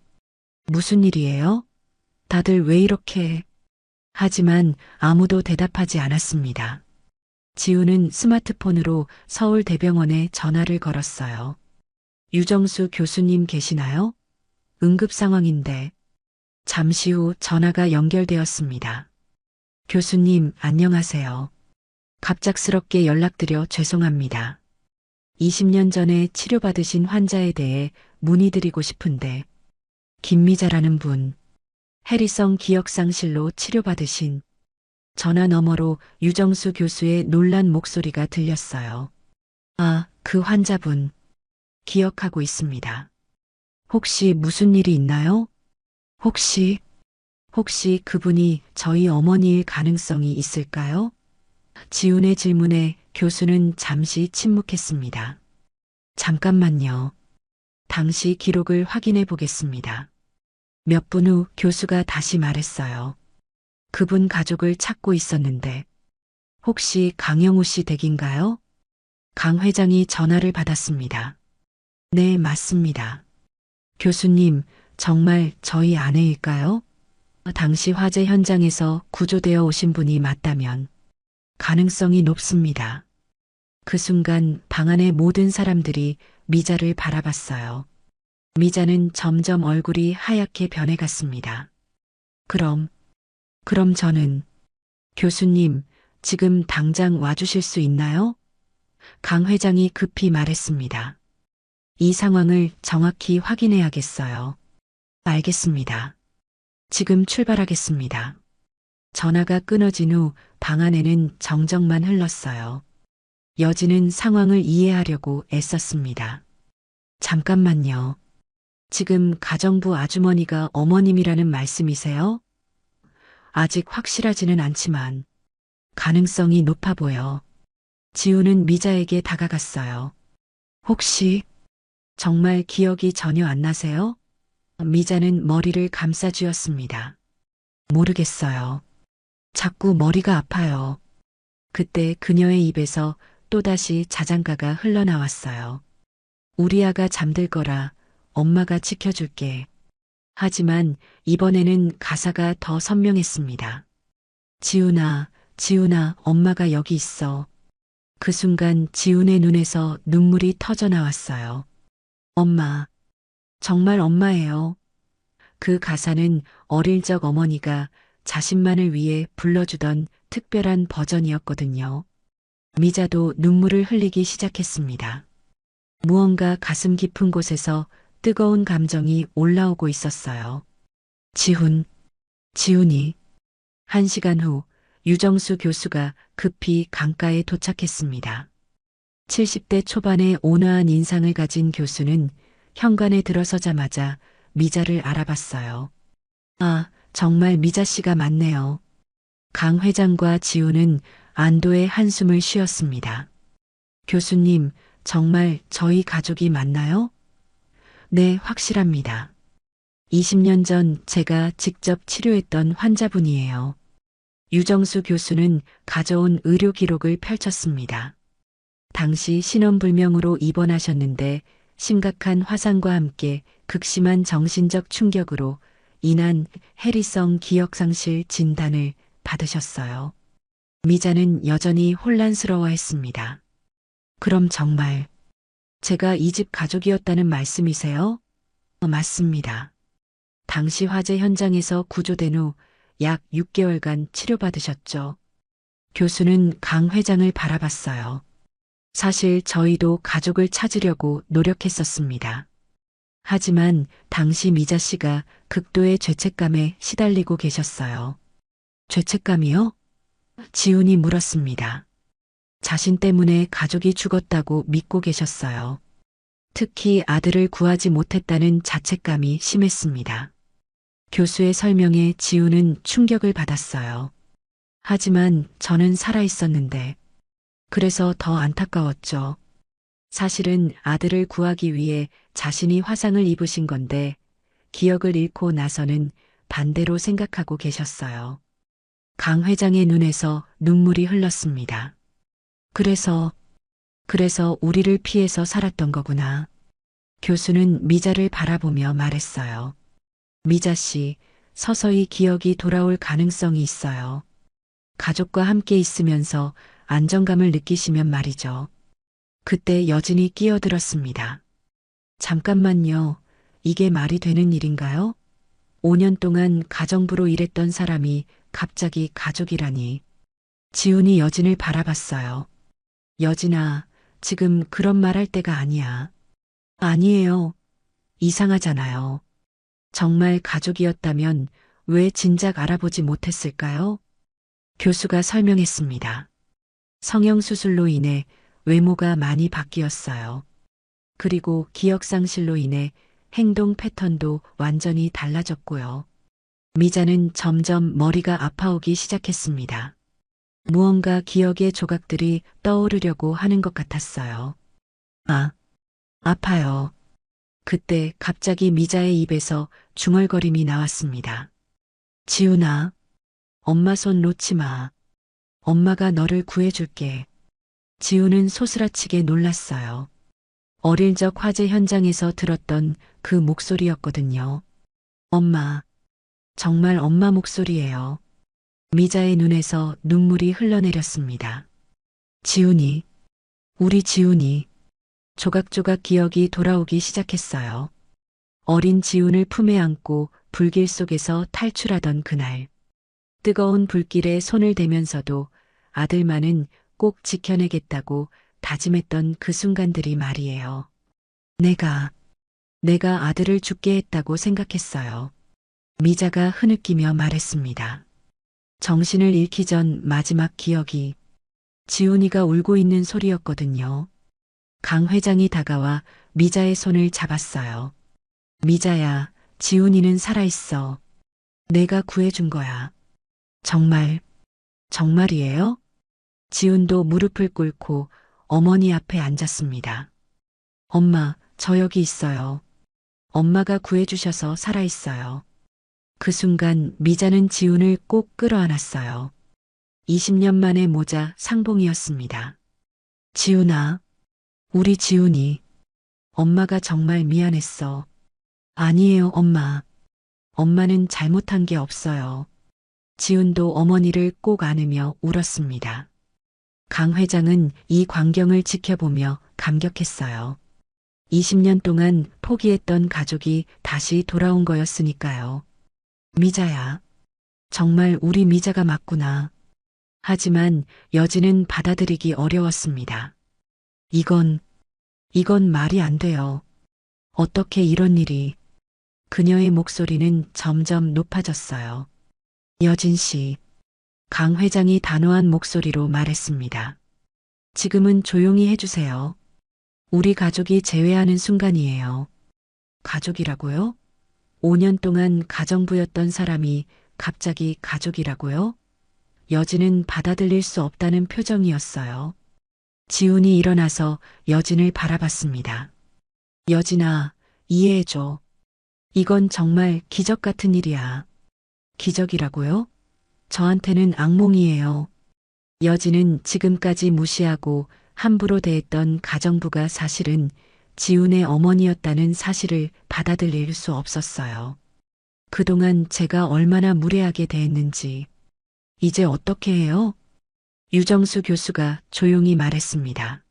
무슨 일이에요? 다들 왜 이렇게... 하지만 아무도 대답하지 않았습니다. 지우는 스마트폰으로 서울대병원에 전화를 걸었어요. 유정수 교수님 계시나요? 응급 상황인데. 잠시 후 전화가 연결되었습니다. 교수님, 안녕하세요. 갑작스럽게 연락드려 죄송합니다. 20년 전에 치료받으신 환자에 대해 문의드리고 싶은데, 김미자라는 분, 해리성 기억상실로 치료받으신. 전화 너머로 유정수 교수의 놀란 목소리가 들렸어요. 아, 그 환자분. 기억하고 있습니다. 혹시 무슨 일이 있나요? 혹시 그분이 저희 어머니일 가능성이 있을까요? 지훈의 질문에 교수는 잠시 침묵했습니다. 잠깐만요. 당시 기록을 확인해 보겠습니다. 몇 분 후 교수가 다시 말했어요. 그분 가족을 찾고 있었는데 혹시 강영우 씨 댁인가요? 강 회장이 전화를 받았습니다. 네, 맞습니다. 교수님, 정말 저희 아내일까요? 당시 화재 현장에서 구조되어 오신 분이 맞다면 가능성이 높습니다. 그 순간 방 안의 모든 사람들이 미자를 바라봤어요. 미자는 점점 얼굴이 하얗게 변해갔습니다. 그럼 저는, 교수님, 지금 당장 와주실 수 있나요? 강 회장이 급히 말했습니다. 이 상황을 정확히 확인해야겠어요. 알겠습니다. 지금 출발하겠습니다. 전화가 끊어진 후 방 안에는 정적만 흘렀어요. 여진은 상황을 이해하려고 애썼습니다. 잠깐만요. 지금 가정부 아주머니가 어머님이라는 말씀이세요? 아직 확실하지는 않지만 가능성이 높아 보여. 지우는 미자에게 다가갔어요. 혹시 정말 기억이 전혀 안 나세요? 미자는 머리를 감싸쥐었습니다. 모르겠어요. 자꾸 머리가 아파요. 그때 그녀의 입에서 또다시 자장가가 흘러나왔어요. 우리 아가 잠들 거라 엄마가 지켜줄게. 하지만 이번에는 가사가 더 선명했습니다. 지훈아, 지훈아, 엄마가 여기 있어. 그 순간 지훈의 눈에서 눈물이 터져 나왔어요. 엄마, 정말 엄마예요. 그 가사는 어릴 적 어머니가 자신만을 위해 불러주던 특별한 버전이었거든요. 미자도 눈물을 흘리기 시작했습니다. 무언가 가슴 깊은 곳에서 뜨거운 감정이 올라오고 있었어요. 지훈이. 1시간 후 유정수 교수가 급히 강가에 도착했습니다. 70대 초반의 온화한 인상을 가진 교수는 현관에 들어서자마자 미자를 알아봤어요. 아, 정말 미자 씨가 맞네요. 강 회장과 지우는 안도의 한숨을 쉬었습니다. 교수님, 정말 저희 가족이 맞나요? 네, 확실합니다. 20년 전 제가 직접 치료했던 환자분이에요. 유정수 교수는 가져온 의료 기록을 펼쳤습니다. 당시 신원불명으로 입원하셨는데 심각한 화상과 함께 극심한 정신적 충격으로 인한 해리성 기억상실 진단을 받으셨어요. 미자는 여전히 혼란스러워했습니다. 그럼 정말 제가 이 집 가족이었다는 말씀이세요? 맞습니다. 당시 화재 현장에서 구조된 후 약 6개월간 치료받으셨죠. 교수는 강 회장을 바라봤어요. 사실 저희도 가족을 찾으려고 노력했었습니다. 하지만 당시 미자 씨가 극도의 죄책감에 시달리고 계셨어요. 죄책감이요? 지훈이 물었습니다. 자신 때문에 가족이 죽었다고 믿고 계셨어요. 특히 아들을 구하지 못했다는 자책감이 심했습니다. 교수의 설명에 지훈은 충격을 받았어요. 하지만 저는 살아 있었는데, 그래서 더 안타까웠죠. 사실은 아들을 구하기 위해 자신이 화상을 입으신 건데, 기억을 잃고 나서는 반대로 생각하고 계셨어요. 강 회장의 눈에서 눈물이 흘렀습니다. 그래서 우리를 피해서 살았던 거구나. 교수는 미자를 바라보며 말했어요. 미자 씨, 서서히 기억이 돌아올 가능성이 있어요. 가족과 함께 있으면서 안정감을 느끼시면 말이죠. 그때 여진이 끼어들었습니다. 잠깐만요. 이게 말이 되는 일인가요? 5년 동안 가정부로 일했던 사람이 갑자기 가족이라니. 지훈이 여진을 바라봤어요. 여진아, 지금 그런 말 할 때가 아니야. 아니에요. 이상하잖아요. 정말 가족이었다면 왜 진작 알아보지 못했을까요? 교수가 설명했습니다. 성형수술로 인해 외모가 많이 바뀌었어요. 그리고 기억상실로 인해 행동 패턴도 완전히 달라졌고요. 미자는 점점 머리가 아파오기 시작했습니다. 무언가 기억의 조각들이 떠오르려고 하는 것 같았어요. 아파요. 그때 갑자기 미자의 입에서 중얼거림이 나왔습니다. 지훈아, 엄마 손 놓지 마. 엄마가 너를 구해줄게. 지훈은 소스라치게 놀랐어요. 어릴 적 화재 현장에서 들었던 그 목소리였거든요. 엄마, 정말 엄마 목소리예요. 미자의 눈에서 눈물이 흘러내렸습니다. 지훈이, 우리 지훈이. 조각조각 기억이 돌아오기 시작했어요. 어린 지훈을 품에 안고 불길 속에서 탈출하던 그날. 뜨거운 불길에 손을 대면서도 아들만은 꼭 지켜내겠다고 다짐했던 그 순간들이 말이에요. 내가 아들을 죽게 했다고 생각했어요. 미자가 흐느끼며 말했습니다. 정신을 잃기 전 마지막 기억이 지훈이가 울고 있는 소리였거든요. 강 회장이 다가와 미자의 손을 잡았어요. 미자야, 지훈이는 살아있어. 내가 구해준 거야. 정말, 정말이에요? 지훈도 무릎을 꿇고 어머니 앞에 앉았습니다. 엄마, 저 여기 있어요. 엄마가 구해주셔서 살아있어요. 그 순간 미자는 지훈을 꼭 끌어안았어요. 20년 만의 모자 상봉이었습니다. 지훈아, 우리 지훈이. 엄마가 정말 미안했어. 아니에요, 엄마. 엄마는 잘못한 게 없어요. 지훈도 어머니를 꼭 안으며 울었습니다. 강 회장은 이 광경을 지켜보며 감격했어요. 20년 동안 포기했던 가족이 다시 돌아온 거였으니까요. 미자야. 정말 우리 미자가 맞구나. 하지만 여진은 받아들이기 어려웠습니다. 이건 말이 안 돼요. 어떻게 이런 일이. 그녀의 목소리는 점점 높아졌어요. 여진 씨. 강 회장이 단호한 목소리로 말했습니다. 지금은 조용히 해주세요. 우리 가족이 재회하는 순간이에요. 가족이라고요? 5년 동안 가정부였던 사람이 갑자기 가족이라고요? 여진은 받아들일 수 없다는 표정이었어요. 지훈이 일어나서 여진을 바라봤습니다. 여진아, 이해해줘. 이건 정말 기적 같은 일이야. 기적이라고요? 저한테는 악몽이에요. 여진은 지금까지 무시하고 함부로 대했던 가정부가 사실은 지훈의 어머니였다는 사실을 받아들일 수 없었어요. 그동안 제가 얼마나 무례하게 대했는지. 이제 어떻게 해요? 유정수 교수가 조용히 말했습니다.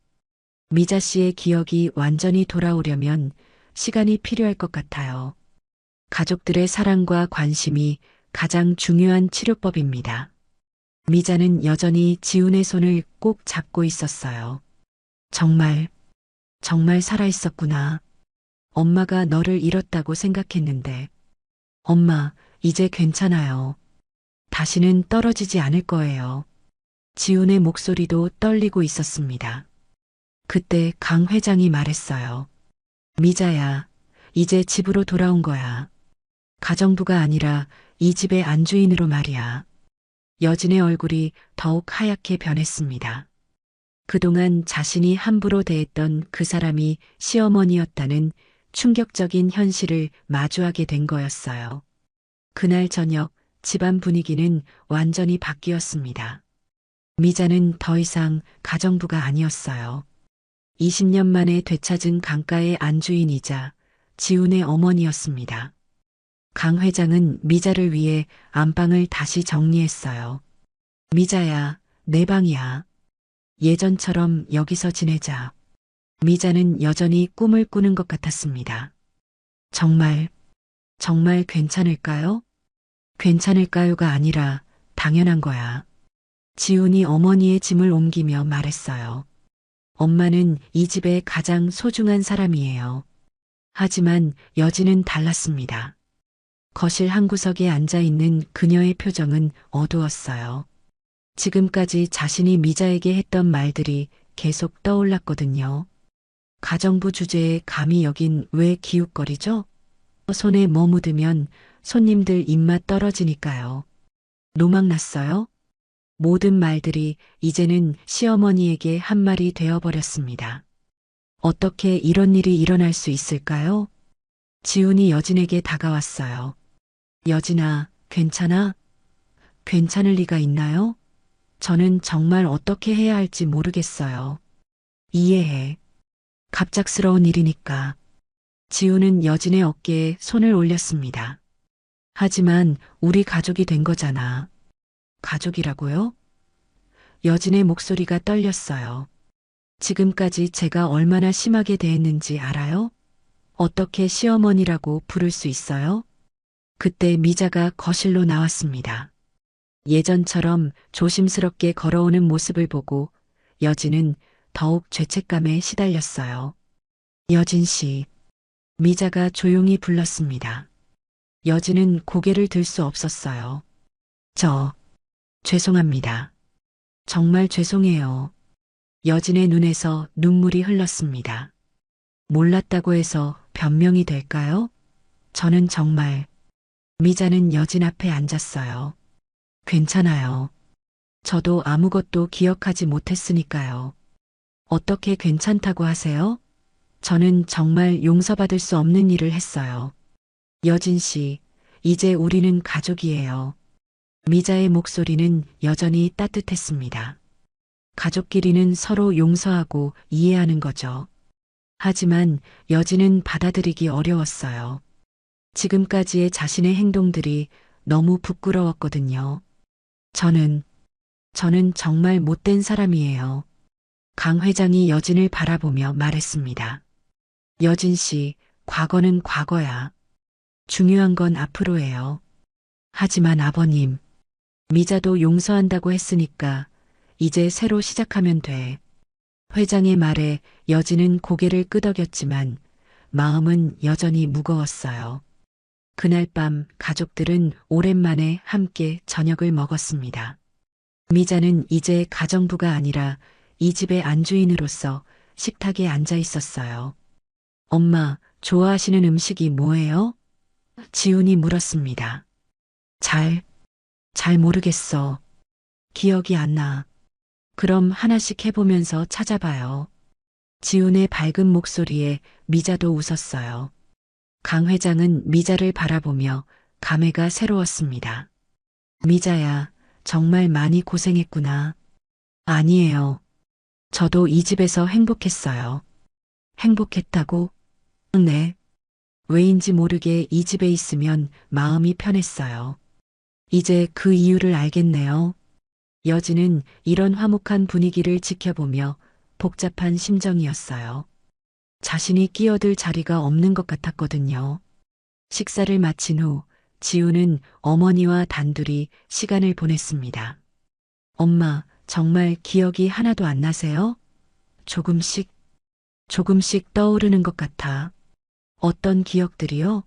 미자 씨의 기억이 완전히 돌아오려면 시간이 필요할 것 같아요. 가족들의 사랑과 관심이 가장 중요한 치료법입니다. 미자는 여전히 지훈의 손을 꼭 잡고 있었어요. 정말 살아있었구나. 엄마가 너를 잃었다고 생각했는데. 엄마, 이제 괜찮아요. 다시는 떨어지지 않을 거예요. 지훈의 목소리도 떨리고 있었습니다. 그때 강 회장이 말했어요. 미자야, 이제 집으로 돌아온 거야. 가정부가 아니라 이 집의 안주인으로 말이야. 여진의 얼굴이 더욱 하얗게 변했습니다. 그동안 자신이 함부로 대했던 그 사람이 시어머니였다는 충격적인 현실을 마주하게 된 거였어요. 그날 저녁 집안 분위기는 완전히 바뀌었습니다. 미자는 더 이상 가정부가 아니었어요. 20년 만에 되찾은 강가의 안주인이자 지훈의 어머니였습니다. 강 회장은 미자를 위해 안방을 다시 정리했어요. 미자야, 내 방이야. 예전처럼 여기서 지내자. 미자는 여전히 꿈을 꾸는 것 같았습니다. 정말 괜찮을까요? 괜찮을까요가 아니라 당연한 거야. 지훈이 어머니의 짐을 옮기며 말했어요. 엄마는 이 집의 가장 소중한 사람이에요. 하지만 여진은 달랐습니다. 거실 한 구석에 앉아 있는 그녀의 표정은 어두웠어요. 지금까지 자신이 미자에게 했던 말들이 계속 떠올랐거든요. 가정부 주제에 감히 여긴 왜 기웃거리죠? 손에 뭐 묻으면 손님들 입맛 떨어지니까요. 노망 났어요? 모든 말들이 이제는 시어머니에게 한 말이 되어버렸습니다. 어떻게 이런 일이 일어날 수 있을까요? 지훈이 여진에게 다가왔어요. 여진아, 괜찮아? 괜찮을 리가 있나요? 저는 정말 어떻게 해야 할지 모르겠어요. 이해해. 갑작스러운 일이니까. 지훈은 여진의 어깨에 손을 올렸습니다. 하지만 우리 가족이 된 거잖아. 가족이라고요? 여진의 목소리가 떨렸어요. 지금까지 제가 얼마나 심하게 대했는지 알아요? 어떻게 시어머니라고 부를 수 있어요? 그때 미자가 거실로 나왔습니다. 예전처럼 조심스럽게 걸어오는 모습을 보고 여진은 더욱 죄책감에 시달렸어요. 여진 씨, 미자가 조용히 불렀습니다. 여진은 고개를 들 수 없었어요. 죄송합니다. 정말 죄송해요. 여진의 눈에서 눈물이 흘렀습니다. 몰랐다고 해서 변명이 될까요? 저는 정말. 미자는 여진 앞에 앉았어요. 괜찮아요. 저도 아무것도 기억하지 못했으니까요. 어떻게 괜찮다고 하세요? 저는 정말 용서받을 수 없는 일을 했어요. 여진 씨, 이제 우리는 가족이에요. 미자의 목소리는 여전히 따뜻했습니다. 가족끼리는 서로 용서하고 이해하는 거죠. 하지만 여진은 받아들이기 어려웠어요. 지금까지의 자신의 행동들이 너무 부끄러웠거든요. 저는 정말 못된 사람이에요. 강 회장이 여진을 바라보며 말했습니다. 여진 씨, 과거는 과거야. 중요한 건 앞으로예요. 하지만 아버님, 미자도 용서한다고 했으니까 이제 새로 시작하면 돼. 회장의 말에 여진은 고개를 끄덕였지만 마음은 여전히 무거웠어요. 그날 밤 가족들은 오랜만에 함께 저녁을 먹었습니다. 미자는 이제 가정부가 아니라 이 집의 안주인으로서 식탁에 앉아 있었어요. 엄마, 좋아하시는 음식이 뭐예요? 지훈이 물었습니다. 잘 모르겠어. 기억이 안 나. 그럼 하나씩 해보면서 찾아봐요. 지훈의 밝은 목소리에 미자도 웃었어요. 강 회장은 미자를 바라보며 감회가 새로웠습니다. 미자야, 정말 많이 고생했구나. 아니에요. 저도 이 집에서 행복했어요. 행복했다고? 네. 왜인지 모르게 이 집에 있으면 마음이 편했어요. 이제 그 이유를 알겠네요. 여진은 이런 화목한 분위기를 지켜보며 복잡한 심정이었어요. 자신이 끼어들 자리가 없는 것 같았거든요. 식사를 마친 후 지우는 어머니와 단둘이 시간을 보냈습니다. 엄마, 정말 기억이 하나도 안 나세요? 조금씩 떠오르는 것 같아. 어떤 기억들이요?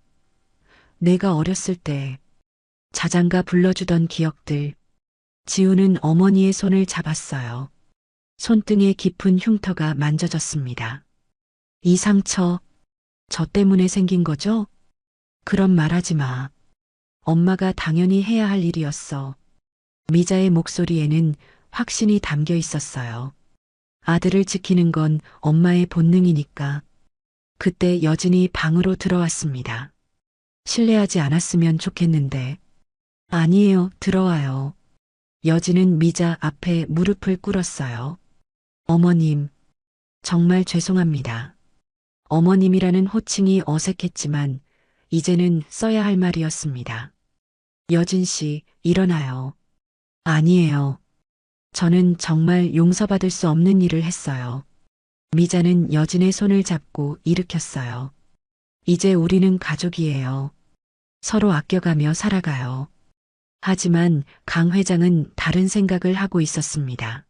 내가 어렸을 때 자장가 불러주던 기억들. 지우는 어머니의 손을 잡았어요. 손등에 깊은 흉터가 만져졌습니다. 이 상처, 저 때문에 생긴 거죠? 그런 말하지 마. 엄마가 당연히 해야 할 일이었어. 미자의 목소리에는 확신이 담겨 있었어요. 아들을 지키는 건 엄마의 본능이니까. 그때 여진이 방으로 들어왔습니다. 실례하지 않았으면 좋겠는데. 아니에요, 들어와요. 여진은 미자 앞에 무릎을 꿇었어요. 어머님, 정말 죄송합니다. 어머님이라는 호칭이 어색했지만 이제는 써야 할 말이었습니다. 여진 씨, 일어나요. 아니에요. 저는 정말 용서받을 수 없는 일을 했어요. 미자는 여진의 손을 잡고 일으켰어요. 이제 우리는 가족이에요. 서로 아껴가며 살아가요. 하지만 강 회장은 다른 생각을 하고 있었습니다.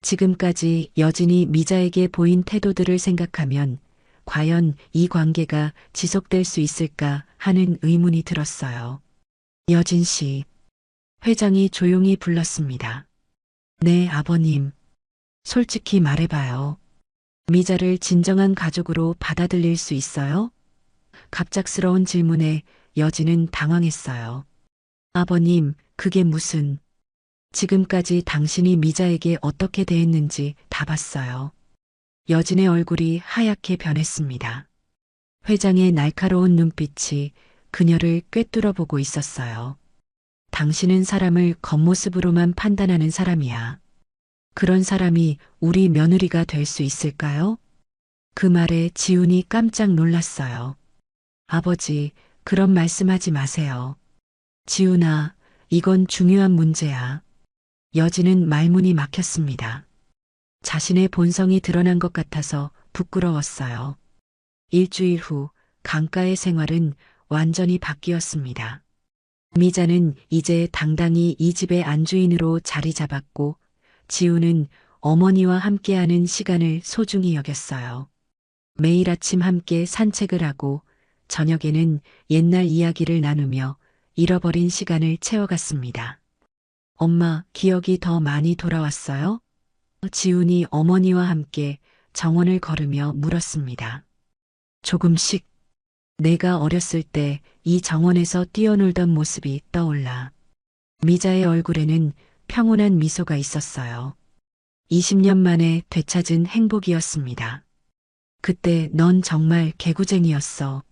지금까지 여진이 미자에게 보인 태도들을 생각하면 과연 이 관계가 지속될 수 있을까 하는 의문이 들었어요. 여진 씨, 회장이 조용히 불렀습니다. 네, 아버님. 솔직히 말해봐요. 미자를 진정한 가족으로 받아들일 수 있어요? 갑작스러운 질문에 여진은 당황했어요. 아버님, 그게 무슨... 지금까지 당신이 미자에게 어떻게 대했는지 다 봤어요. 여진의 얼굴이 하얗게 변했습니다. 회장의 날카로운 눈빛이 그녀를 꿰뚫어 보고 있었어요. 당신은 사람을 겉모습으로만 판단하는 사람이야. 그런 사람이 우리 며느리가 될 수 있을까요? 그 말에 지훈이 깜짝 놀랐어요. 아버지, 그런 말씀하지 마세요. 지훈아, 이건 중요한 문제야. 여진은 말문이 막혔습니다. 자신의 본성이 드러난 것 같아서 부끄러웠어요. 일주일 후 강가의 생활은 완전히 바뀌었습니다. 미자는 이제 당당히 이 집의 안주인으로 자리 잡았고 지우는 어머니와 함께하는 시간을 소중히 여겼어요. 매일 아침 함께 산책을 하고 저녁에는 옛날 이야기를 나누며 잃어버린 시간을 채워갔습니다. 엄마, 기억이 더 많이 돌아왔어요? 지훈이 어머니와 함께 정원을 걸으며 물었습니다. 조금씩 내가 어렸을 때 이 정원에서 뛰어놀던 모습이 떠올라. 미자의 얼굴에는 평온한 미소가 있었어요. 20년 만에 되찾은 행복이었습니다. 그때 넌 정말 개구쟁이였어.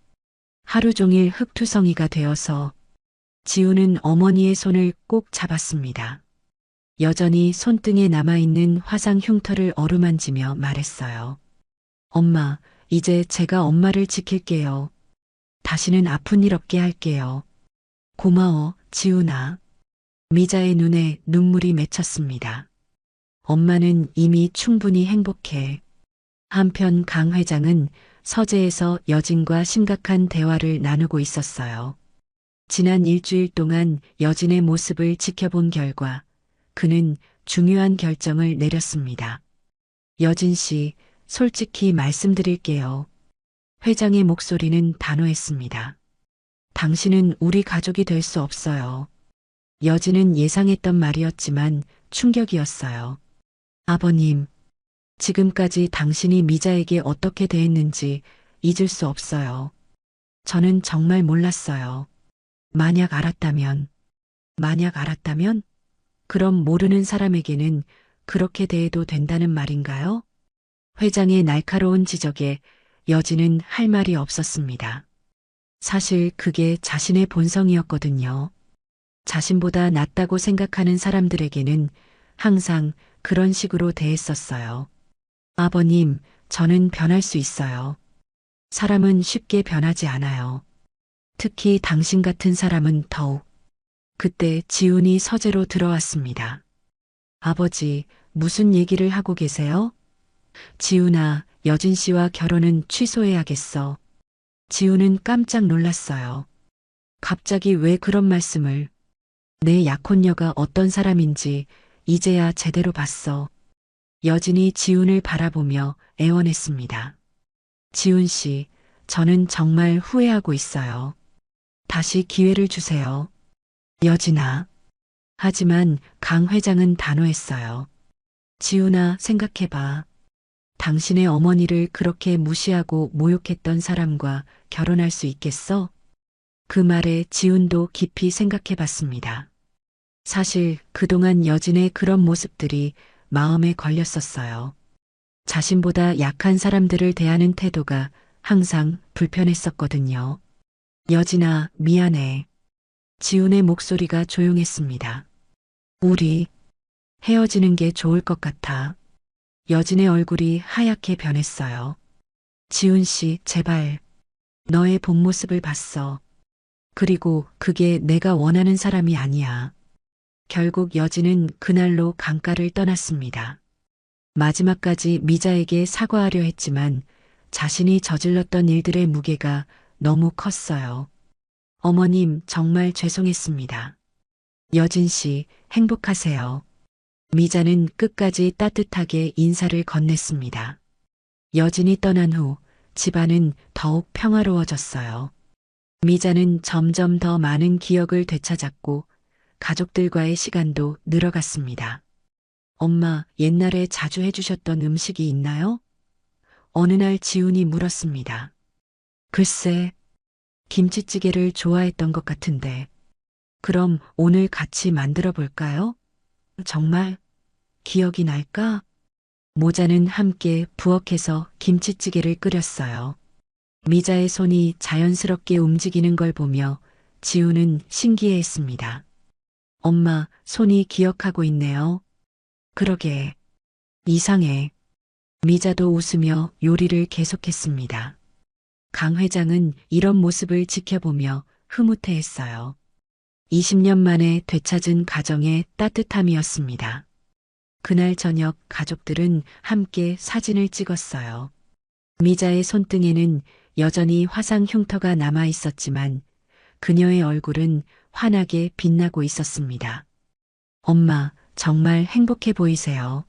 하루 종일 흙투성이가 되어서 지우는 어머니의 손을 꼭 잡았습니다. 여전히 손등에 남아있는 화상 흉터를 어루만지며 말했어요. 엄마, 이제 제가 엄마를 지킬게요. 다시는 아픈 일 없게 할게요. 고마워, 지훈아. 미자의 눈에 눈물이 맺혔습니다. 엄마는 이미 충분히 행복해. 한편 강 회장은 서재에서 여진과 심각한 대화를 나누고 있었어요. 지난 일주일 동안 여진의 모습을 지켜본 결과 그는 중요한 결정을 내렸습니다. 여진 씨, 솔직히 말씀드릴게요. 회장의 목소리는 단호했습니다. 당신은 우리 가족이 될 수 없어요. 여진은 예상했던 말이었지만 충격이었어요. 아버님, 지금까지 당신이 미자에게 어떻게 대했는지 잊을 수 없어요. 저는 정말 몰랐어요. 만약 알았다면, 그럼 모르는 사람에게는 그렇게 대해도 된다는 말인가요? 회장의 날카로운 지적에 여진은 할 말이 없었습니다. 사실 그게 자신의 본성이었거든요. 자신보다 낫다고 생각하는 사람들에게는 항상 그런 식으로 대했었어요. 아버님, 저는 변할 수 있어요. 사람은 쉽게 변하지 않아요. 특히 당신 같은 사람은 더욱. 그때 지훈이 서재로 들어왔습니다. 아버지, 무슨 얘기를 하고 계세요? 지훈아, 여진 씨와 결혼은 취소해야겠어. 지훈은 깜짝 놀랐어요. 갑자기 왜 그런 말씀을? 내 약혼녀가 어떤 사람인지 이제야 제대로 봤어. 여진이 지훈을 바라보며 애원했습니다. 지훈 씨, 저는 정말 후회하고 있어요. 다시 기회를 주세요. 여진아. 하지만 강 회장은 단호했어요. 지훈아, 생각해봐. 당신의 어머니를 그렇게 무시하고 모욕했던 사람과 결혼할 수 있겠어? 그 말에 지훈도 깊이 생각해 봤습니다. 사실 그동안 여진의 그런 모습들이 마음에 걸렸었어요. 자신보다 약한 사람들을 대하는 태도가 항상 불편했었거든요. 여진아, 미안해. 지훈의 목소리가 조용했습니다. 우리 헤어지는 게 좋을 것 같아. 여진의 얼굴이 하얗게 변했어요. 지훈 씨, 제발. 너의 본 모습을 봤어. 그리고 그게 내가 원하는 사람이 아니야. 결국 여진은 그날로 강가를 떠났습니다. 마지막까지 미자에게 사과하려 했지만 자신이 저질렀던 일들의 무게가 너무 컸어요. 어머님, 정말 죄송했습니다. 여진 씨, 행복하세요. 미자는 끝까지 따뜻하게 인사를 건넸습니다. 여진이 떠난 후 집안은 더욱 평화로워졌어요. 미자는 점점 더 많은 기억을 되찾았고 가족들과의 시간도 늘어갔습니다. 엄마, 옛날에 자주 해주셨던 음식이 있나요? 어느 날 지훈이 물었습니다. 글쎄, 김치찌개를 좋아했던 것 같은데. 그럼 오늘 같이 만들어 볼까요? 정말 기억이 날까? 모자는 함께 부엌에서 김치찌개를 끓였어요. 미자의 손이 자연스럽게 움직이는 걸 보며 지우는 신기해했습니다. 엄마, 손이 기억하고 있네요. 그러게. 이상해. 미자도 웃으며 요리를 계속했습니다. 강 회장은 이런 모습을 지켜보며 흐뭇해했어요. 20년 만에 되찾은 가정의 따뜻함이었습니다. 그날 저녁 가족들은 함께 사진을 찍었어요. 미자의 손등에는 여전히 화상 흉터가 남아 있었지만 그녀의 얼굴은 환하게 빛나고 있었습니다. 엄마, 정말 행복해 보이세요.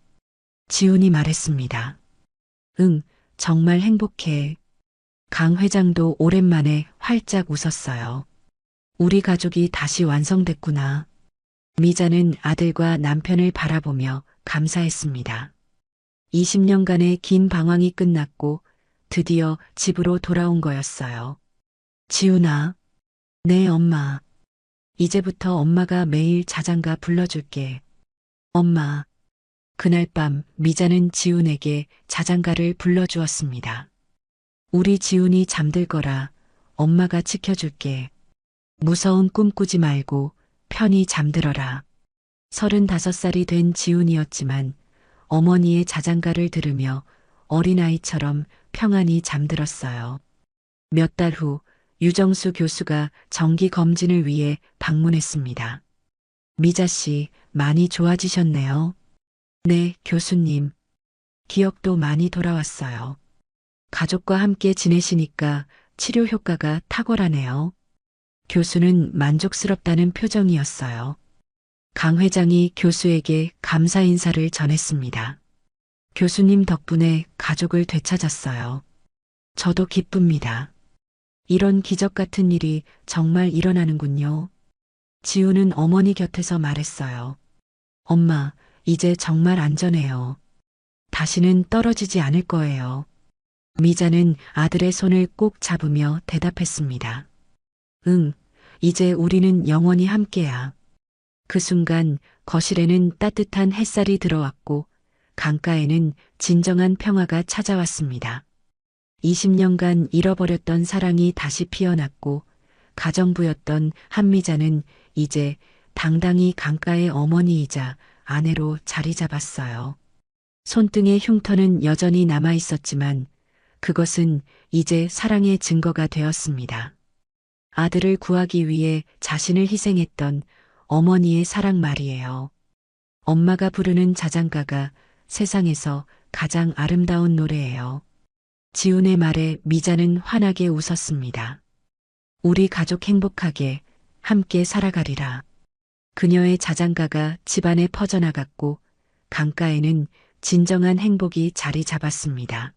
지훈이 말했습니다. 응, 정말 행복해. 강 회장도 오랜만에 활짝 웃었어요. 우리 가족이 다시 완성됐구나. 미자는 아들과 남편을 바라보며 감사했습니다. 20년간의 긴 방황이 끝났고 드디어 집으로 돌아온 거였어요. 지훈아. 네, 엄마. 이제부터 엄마가 매일 자장가 불러줄게. 엄마. 그날 밤 미자는 지훈에게 자장가를 불러주었습니다. 우리 지훈이 잠들 거라 엄마가 지켜줄게. 무서운 꿈 꾸지 말고 편히 잠들어라. 35살이 된 지훈이었지만 어머니의 자장가를 들으며 어린아이처럼 평안히 잠들었어요. 몇 달 후 유정수 교수가 정기 검진을 위해 방문했습니다. 미자 씨, 많이 좋아지셨네요. 네, 교수님. 기억도 많이 돌아왔어요. 가족과 함께 지내시니까 치료 효과가 탁월하네요. 교수는 만족스럽다는 표정이었어요. 강 회장이 교수에게 감사 인사를 전했습니다. 교수님 덕분에 가족을 되찾았어요. 저도 기쁩니다. 이런 기적 같은 일이 정말 일어나는군요. 지우는 어머니 곁에서 말했어요. 엄마, 이제 정말 안전해요. 다시는 떨어지지 않을 거예요. 미자는 아들의 손을 꼭 잡으며 대답했습니다. 응, 이제 우리는 영원히 함께야. 그 순간 거실에는 따뜻한 햇살이 들어왔고 강가에는 진정한 평화가 찾아왔습니다. 20년간 잃어버렸던 사랑이 다시 피어났고 가정부였던 한미자는 이제 당당히 강가의 어머니이자 아내로 자리 잡았어요. 손등의 흉터는 여전히 남아 있었지만 그것은 이제 사랑의 증거가 되었습니다. 아들을 구하기 위해 자신을 희생했던 어머니의 사랑 말이에요. 엄마가 부르는 자장가가 세상에서 가장 아름다운 노래예요. 지훈의 말에 미자는 환하게 웃었습니다. 우리 가족 행복하게 함께 살아가리라. 그녀의 자장가가 집안에 퍼져나갔고 강가에는 진정한 행복이 자리 잡았습니다.